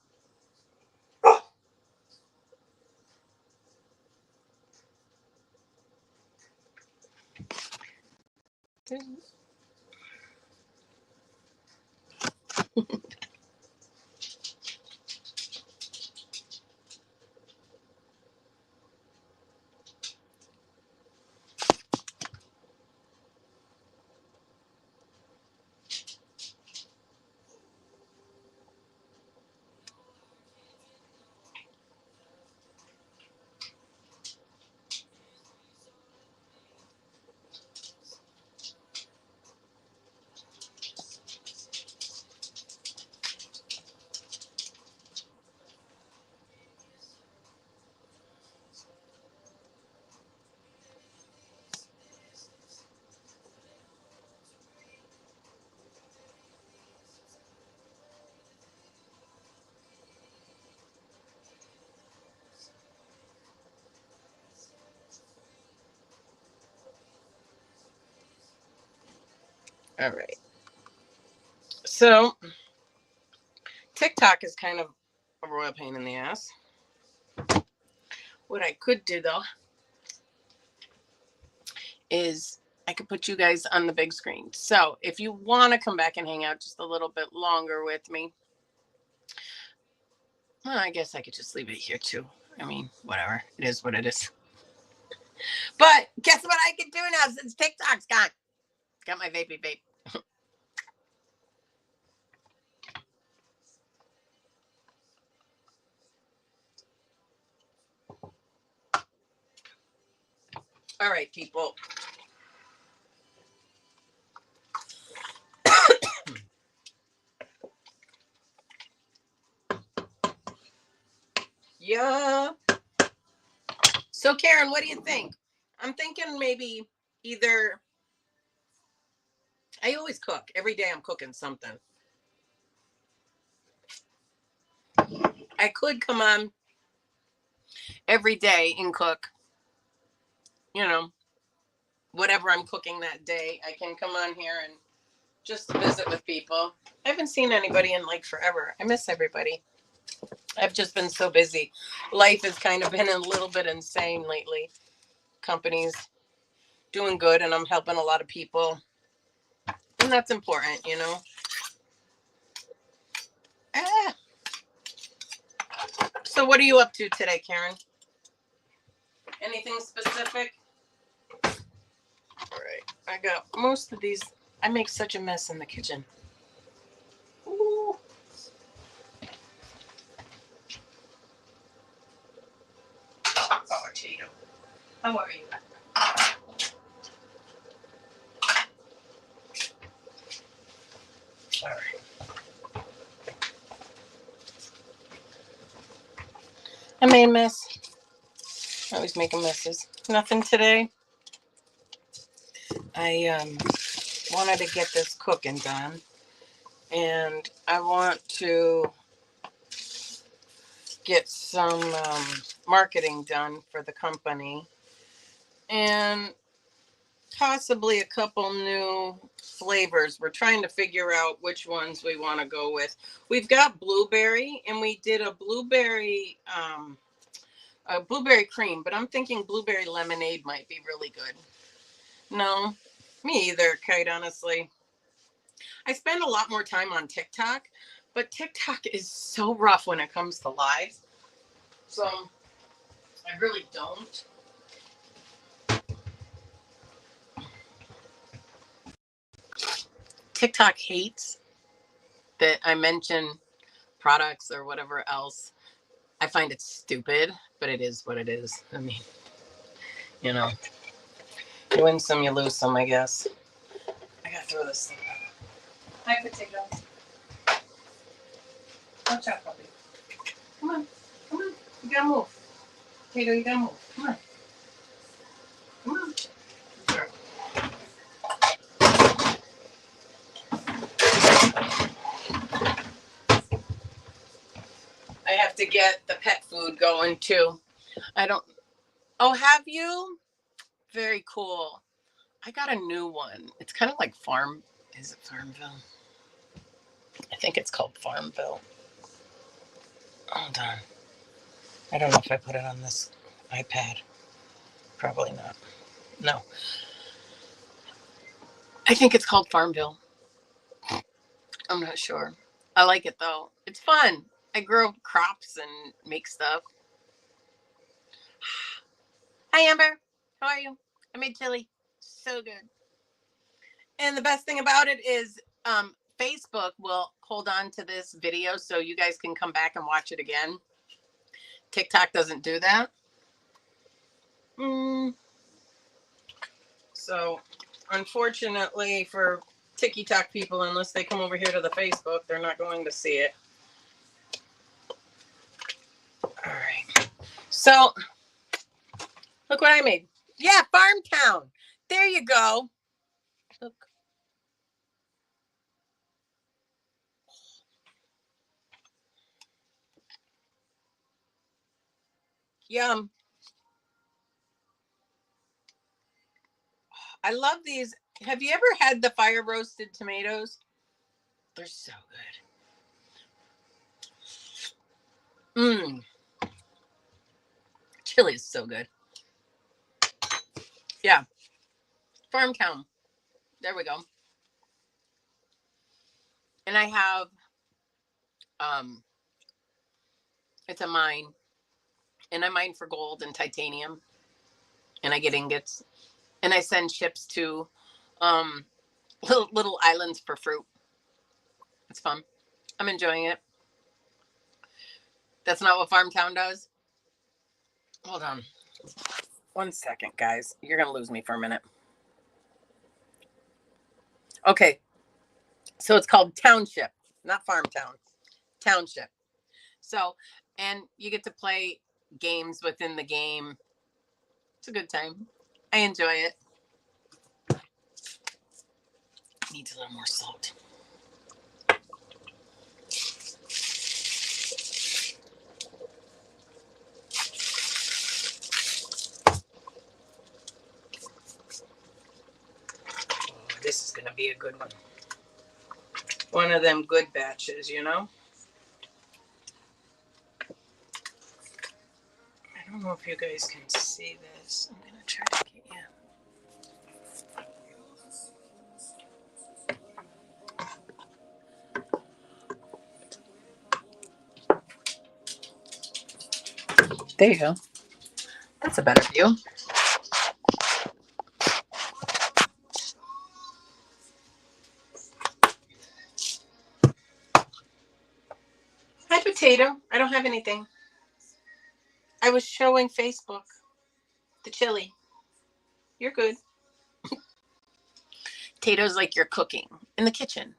All right. So TikTok is kind of a royal pain in the ass. What I could do though is I could put you guys on the big screen. So if you want to come back and hang out just a little bit longer with me, well, I guess I could just leave it here too. I mean, whatever. It is what it is. But guess what I can do now since TikTok's gone? Got my vapey vape. All right, people. Yeah. So, Karen, what do you think? I'm thinking maybe either. I always cook. Every day I'm cooking something. I could come on every day and cook, you know, whatever I'm cooking that day. I can come on here and just visit with people. I haven't seen anybody in like forever. I miss everybody. I've just been so busy. Life has kind of been a little bit insane lately. Companies doing good, and I'm helping a lot of people. And that's important, you know. Ah. So what are you up to today, Karen? Anything specific? All right. I got most of these. I make such a mess in the kitchen. Ooh. Oh, Tito. How are you? All right. I made a mess. I always making messes. Nothing today. I wanted to get this cooking done, and I want to get some marketing done for the company, and possibly a couple new flavors. We're trying to figure out which ones we want to go with. We've got blueberry, and we did a blueberry cream, but I'm thinking blueberry lemonade might be really good. No, me either, quite honestly. I spend a lot more time on TikTok, but TikTok is so rough when it comes to lives. So I really don't. TikTok hates that I mention products or whatever else. I find it stupid, but it is what it is. I mean, you know, you win some, you lose some, I guess. I gotta throw this thing out. Hi, potato. Watch out, puppy. Come on. Come on. You gotta move. Potato, you gotta move. Come on. Come on. Sure. I have to get the pet food going too. I don't. Oh, have you? Very cool. I got a new one. It's kind of like Farm. Is it Farmville? I think it's called Farmville. Hold on. I don't know if I put it on this iPad. Probably not. No. I think it's called Farmville. I'm not sure. I like it though. It's fun. I grow crops and make stuff. Hi, Amber. How are you? I made chili. So good. And the best thing about it is Facebook will hold on to this video so you guys can come back and watch it again. TikTok doesn't do that. So, unfortunately for TikTok people, unless they come over here to the Facebook, they're not going to see it. All right. So, look what I made. Yeah, Farmtown. There you go. Look. Yum. I love these. Have you ever had the fire roasted tomatoes? They're so good. Mmm. Chili is so good. Yeah. Farmtown. There we go. And I have, it's a mine. And I mine for gold and titanium. And I get ingots. And I send ships to little islands for fruit. It's fun. I'm enjoying it. That's not what Farmtown does. Hold on. 1 second, guys. You're going to lose me for a minute. Okay. So it's called Township, not Farmtown. Township. So, and you get to play games within the game. It's a good time. I enjoy it. Needs a little more salt. This is going to be a good one. One of them good batches, you know? I don't know if you guys can see this. I'm going to try to get you. There you go. That's a better view. Hi, Potato. I don't have anything. I was showing Facebook the chili. You're good. Potato's like you're cooking in the kitchen.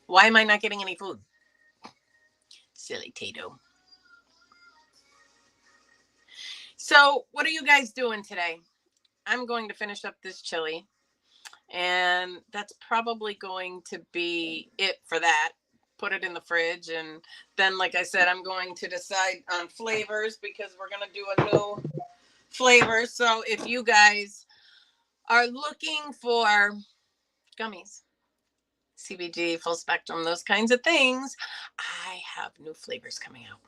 Why am I not getting any food? Silly Tato. So, what are you guys doing today? I'm going to finish up this chili, and that's probably going to be it for that. Put it in the fridge, and then, like I said, I'm going to decide on flavors because we're going to do a new flavor. So, if you guys are looking for gummies, CBG, full spectrum, those kinds of things, I have new flavors coming out.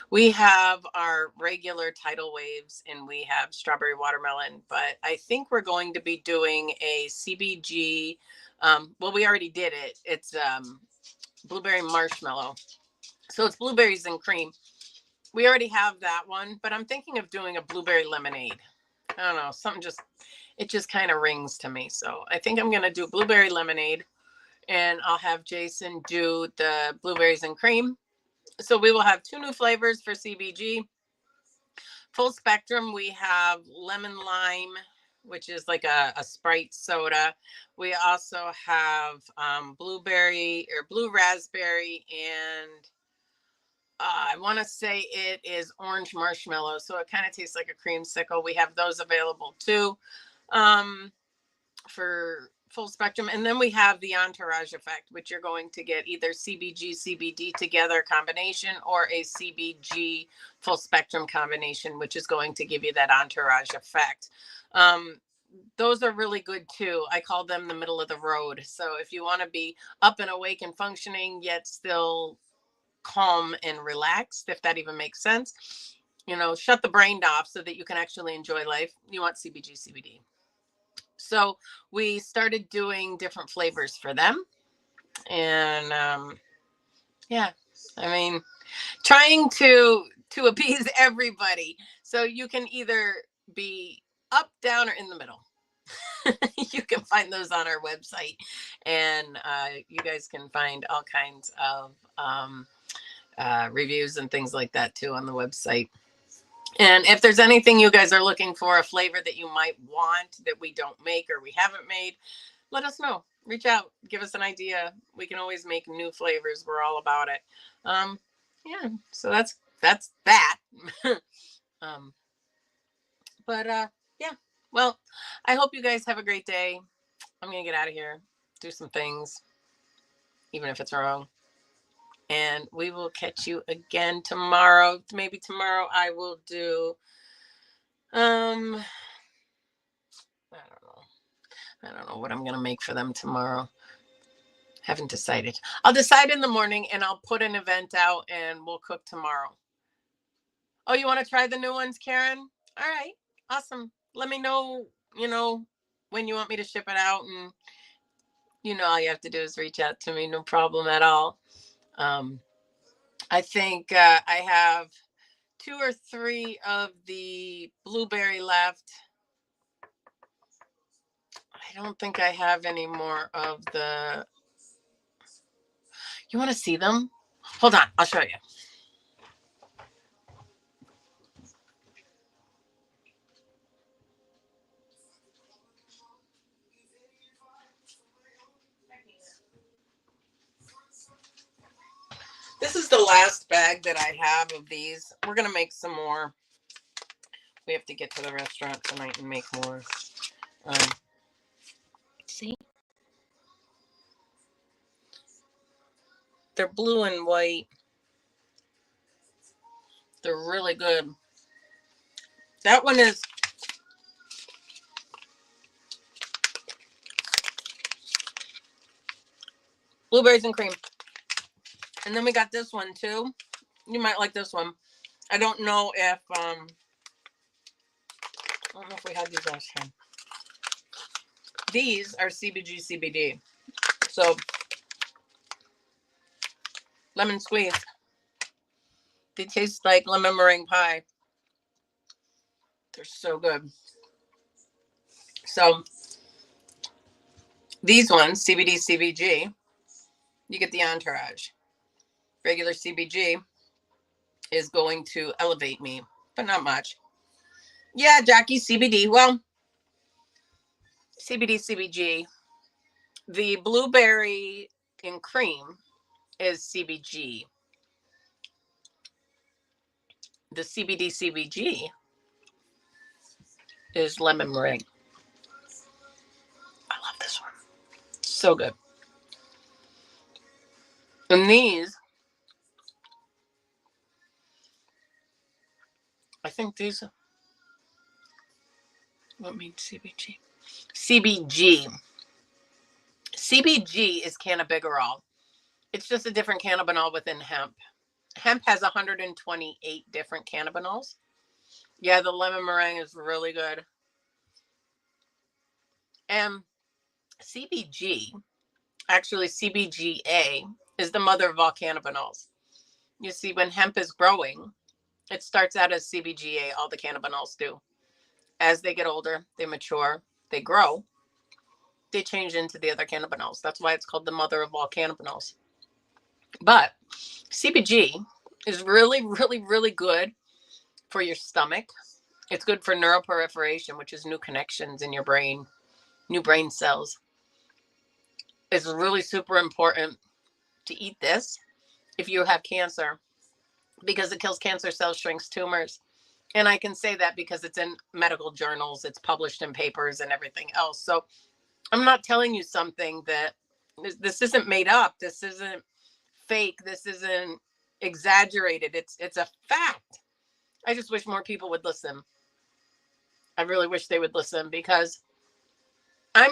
We have our regular tidal waves and we have strawberry watermelon, but I think we're going to be doing a CBG. Well, we already did it. It's blueberry marshmallow. So it's blueberries and cream. We already have that one, but I'm thinking of doing a blueberry lemonade. I don't know, it just kind of rings to me. So I think I'm going to do blueberry lemonade, and I'll have Jason do the blueberries and cream. So we will have 2 new flavors for CBG. Full spectrum, we have lemon lime, which is like a Sprite soda. We also have blueberry or blue raspberry, and I want to say it is orange marshmallow. So it kind of tastes like a creamsicle. We have those available too. For full spectrum. And then we have the entourage effect, which you're going to get either CBG, CBD together combination or a CBG full spectrum combination, which is going to give you that entourage effect. Those are really good too. I call them the middle of the road. So if you want to be up and awake and functioning, yet still calm and relaxed, if that even makes sense, you know, shut the brain off so that you can actually enjoy life, you want CBG, CBD. So we started doing different flavors for them. And yeah, I mean, trying to appease everybody. So you can either be up, down, or in the middle. You can find those on our website. And you guys can find all kinds of reviews and things like that too on the website. And if there's anything you guys are looking for, a flavor that you might want that we don't make or we haven't made, let us know. Reach out, give us an idea. We can always make new flavors. We're all about it. Yeah, so that's that. But yeah, well, I hope you guys have a great day. I'm gonna get out of here, do some things, even if it's wrong. And we will catch you again tomorrow. Maybe tomorrow I will do I don't know what I'm going to make for them tomorrow. Haven't decided. I'll decide in the morning and I'll put an event out and we'll cook tomorrow. Oh, you want to try the new ones, Karen? All right. Awesome. Let me know, when you want me to ship it out. And, all you have to do is reach out to me. No problem at all. I think I have 2 or 3 of the blueberry left. I don't think I have any more of the... You want to see them? Hold on. I'll show you. This is the last bag that I have of these. We're going to make some more. We have to get to the restaurant tonight and make more. See? They're blue and white. They're really good. That one is blueberries and cream. And then we got this one too. You might like this one. I don't know if I don't know if we had these last time. These are CBG CBD. So lemon squeeze. They taste like lemon meringue pie. They're so good. So these ones, CBD CBG, you get the entourage. Regular CBG is going to elevate me, but not much. Yeah, Jackie, CBD. Well, CBD CBG. The blueberry and cream is CBG. The CBD CBG is lemon meringue. I love this one. So good. And these, I think these, what means CBG? CBG. CBG is cannabigerol. It's just a different cannabinol within hemp. Hemp has 128 different cannabinols. Yeah, the lemon meringue is really good. And CBG, actually CBGA, is the mother of all cannabinols. You see, when hemp is growing, it starts out as CBGA, all the cannabinols do. As they get older, they mature, they grow, they change into the other cannabinols. That's why it's called the mother of all cannabinols. But CBG is really, really, really good for your stomach. It's good for neuroproliferation, which is new connections in your brain, new brain cells. It's really super important to eat this if you have cancer, because it kills cancer cells, shrinks tumors. And I can say that because it's in medical journals, it's published in papers and everything else. So I'm not telling you something that this isn't made up. This isn't fake. This isn't exaggerated. It's a fact. I just wish more people would listen. I really wish they would listen, because I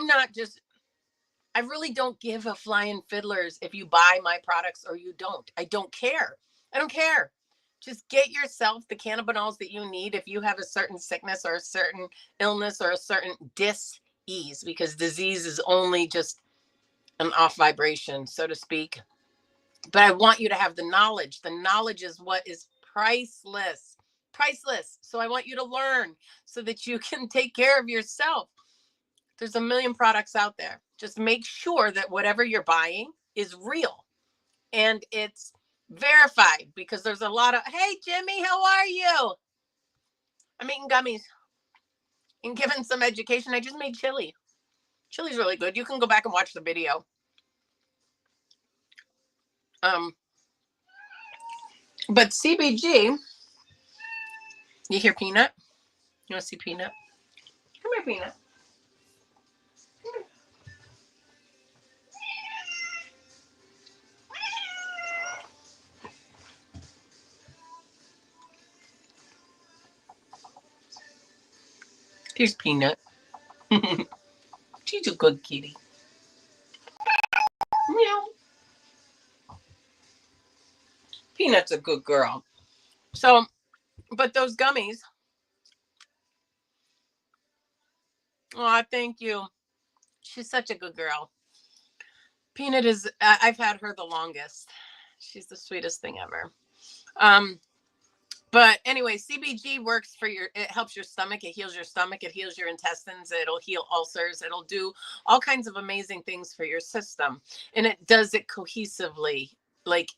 really don't give a flying fiddlers if you buy my products or you don't. I don't care. I don't care. Just get yourself the cannabinols that you need if you have a certain sickness or a certain illness or a certain dis-ease, because disease is only just an off vibration, so to speak. But I want you to have the knowledge. The knowledge is what is priceless. Priceless. So I want you to learn so that you can take care of yourself. There's a million products out there. Just make sure that whatever you're buying is real and it's verified, because there's a lot of, hey, Jimmy, how are you? I'm eating gummies and giving some education. I just made chili. Chili's really good. You can go back and watch the video. But CBG, you hear Peanut? You want to see Peanut? Come here, Peanut. Here's Peanut. She's a good kitty. Meow. Peanut's a good girl. So, but those gummies Oh, thank you. She's such a good girl. Peanut is, I've had her the longest. She's the sweetest thing ever. Um, but anyway, CBG works for it helps your stomach. It heals your stomach. It heals your intestines. It'll heal ulcers. It'll do all kinds of amazing things for your system. And it does it cohesively. Like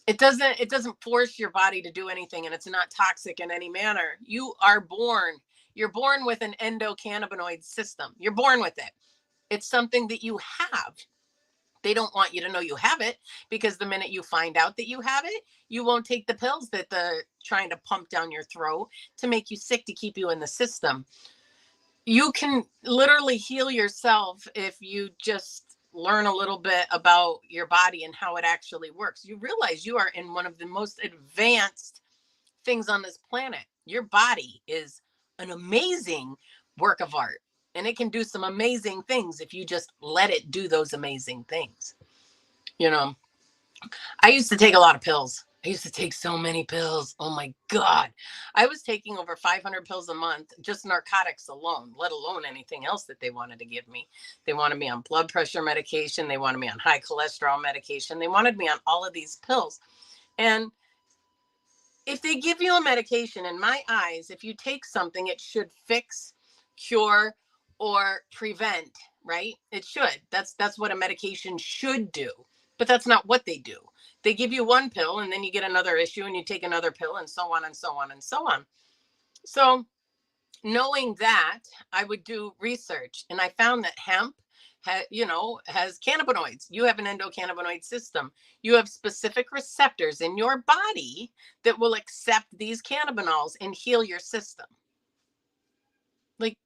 it doesn't force your body to do anything, and it's not toxic in any manner. You're born with an endocannabinoid system. You're born with it. It's something that you have. They don't want you to know you have it, because the minute you find out that you have it, you won't take the pills that they're trying to pump down your throat to make you sick to keep you in the system. You can literally heal yourself if you just learn a little bit about your body and how it actually works. You realize you are in one of the most advanced things on this planet. Your body is an amazing work of art, and it can do some amazing things if you just let it do those amazing things. You know, I used to take a lot of pills. I used to take so many pills. Oh my God. I was taking over 500 pills a month, just narcotics alone, let alone anything else that they wanted to give me. They wanted me on blood pressure medication. They wanted me on high cholesterol medication. They wanted me on all of these pills. And if they give you a medication, in my eyes, if you take something, it should fix, cure, or prevent, right? It should. That's what a medication should do. But that's not what they do. They give you one pill and then you get another issue and you take another pill, and so on and so on and so on. So knowing that, I would do research, and I found that hemp has cannabinoids. You have an endocannabinoid system. You have specific receptors in your body that will accept these cannabinoids and heal your system. Like,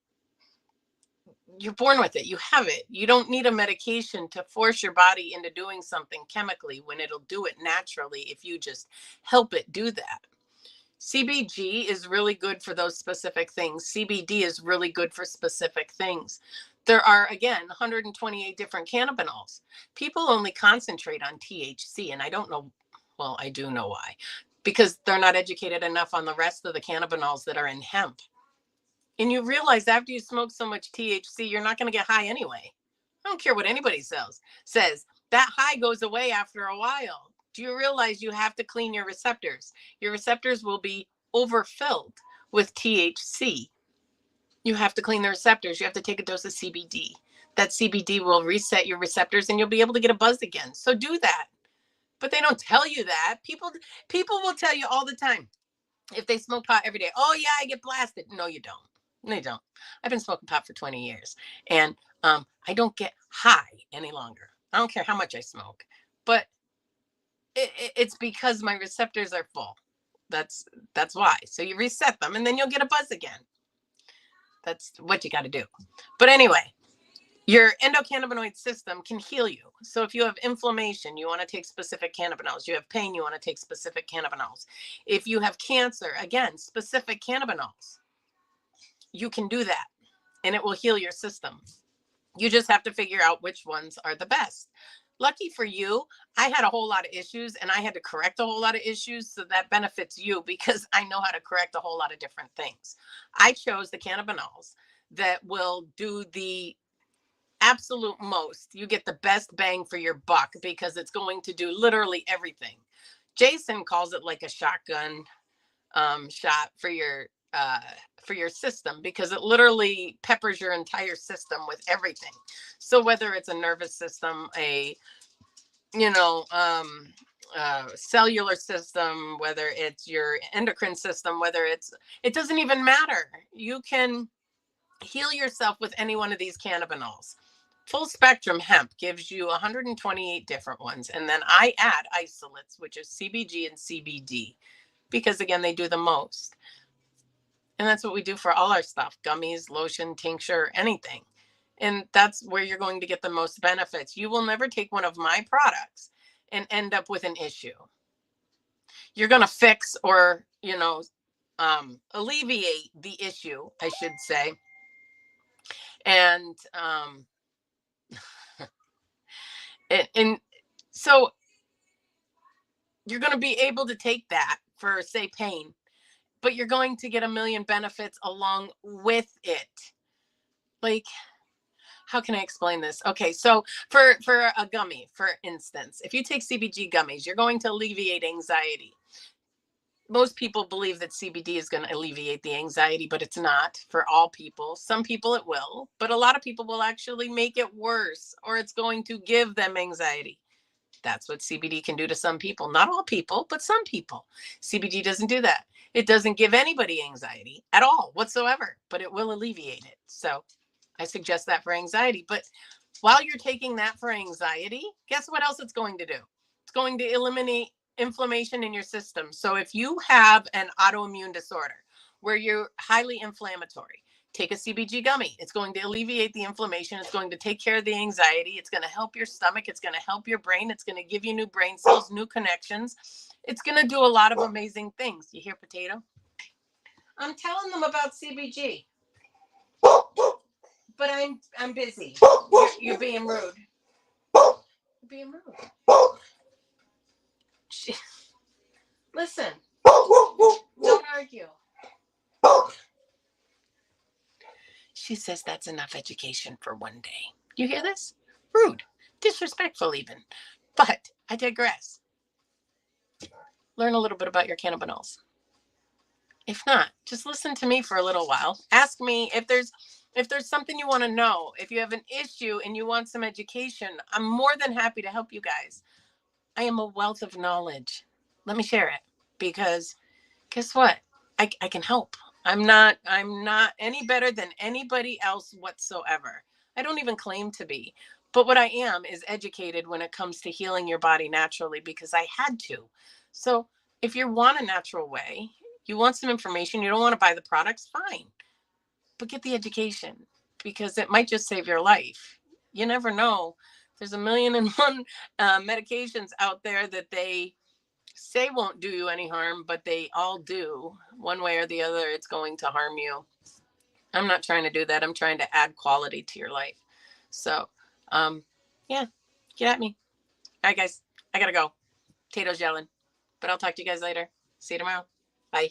you're born with it. You have it. You don't need a medication to force your body into doing something chemically when it'll do it naturally if you just help it do that. CBG is really good for those specific things. CBD is really good for specific things. There are, again, 128 different cannabinoids. People only concentrate on THC, and I don't know, well, I do know why, because they're not educated enough on the rest of the cannabinoids that are in hemp. And you realize after you smoke so much THC, you're not going to get high anyway. I don't care what anybody says. That high goes away after a while. Do you realize you have to clean your receptors? Your receptors will be overfilled with THC. You have to clean the receptors. You have to take a dose of CBD. That CBD will reset your receptors and you'll be able to get a buzz again. So do that. But they don't tell you that. People will tell you all the time, if they smoke pot every day, oh yeah, I get blasted. No, you don't. No, you don't. I've been smoking pot for 20 years, and I don't get high any longer. I don't care how much I smoke, but it's because my receptors are full. That's why. So you reset them, and then you'll get a buzz again. That's what you got to do. But anyway, your endocannabinoid system can heal you. So if you have inflammation, you want to take specific cannabinoids. You have pain, you want to take specific cannabinoids. If you have cancer, again, specific cannabinoids. You can do that, and it will heal your system. You just have to figure out which ones are the best. Lucky for you, I had a whole lot of issues and I had to correct a whole lot of issues. So that benefits you because I know how to correct a whole lot of different things. I chose the cannabinoids that will do the absolute most. You get the best bang for your buck because it's going to do literally everything. Jason calls it like a shotgun shot for your system, because it literally peppers your entire system with everything. So whether it's a nervous system, a you know cellular system, whether it's your endocrine system, it doesn't even matter. You can heal yourself with any one of these cannabinoids. Full spectrum hemp gives you 128 different ones, and then I add isolates, which is CBG and CBD, because again, they do the most. And that's what we do for all our stuff: gummies, lotion, tincture, anything. And that's where you're going to get the most benefits. You will never take one of my products and end up with an issue. You're going to fix or, alleviate the issue, I should say. And, and so you're going to be able to take that for, say, pain, but you're going to get a million benefits along with it. like, how can I explain this? Okay, so for a gummy, for instance, if you take CBG gummies, you're going to alleviate anxiety. Most people believe that CBD is going to alleviate the anxiety, but it's not for all people. Some people it will, but a lot of people will actually make it worse, or it's going to give them anxiety. That's what CBD can do to some people. Not all people, but some people. CBD doesn't do that. It doesn't give anybody anxiety at all whatsoever, but it will alleviate it. So I suggest that for anxiety. But while you're taking that for anxiety, guess what else it's going to do? It's going to eliminate inflammation in your system. So if you have an autoimmune disorder where you're highly inflammatory, take a CBG gummy. It's going to alleviate the inflammation. It's going to take care of the anxiety. It's going to help your stomach. It's going to help your brain. It's going to give you new brain cells, new connections. It's going to do a lot of amazing things. You hear, Potato? I'm telling them about CBG, but I'm busy. You're being rude. You're being rude. Listen. Don't argue. She says that's enough education for one day. You hear this? Rude. Disrespectful even. But I digress. Learn a little bit about your cannabinoids. If not, just listen to me for a little while. Ask me if there's something you want to know. If you have an issue and you want some education, I'm more than happy to help you guys. I am a wealth of knowledge. Let me share it, because guess what? I can help. I'm not any better than anybody else whatsoever. I don't even claim to be. But what I am is educated when it comes to healing your body naturally, because I had to. So if you want a natural way, you want some information, you don't want to buy the products, fine. But get the education, because it might just save your life. You never know. There's a million and one medications out there that they say won't do you any harm, but they all do. One way or the other, it's going to harm you. I'm not trying to do that. I'm trying to add quality to your life. So, yeah, get at me. All right, guys, I gotta go. Tato's yelling, but I'll talk to you guys later. See you tomorrow. Bye.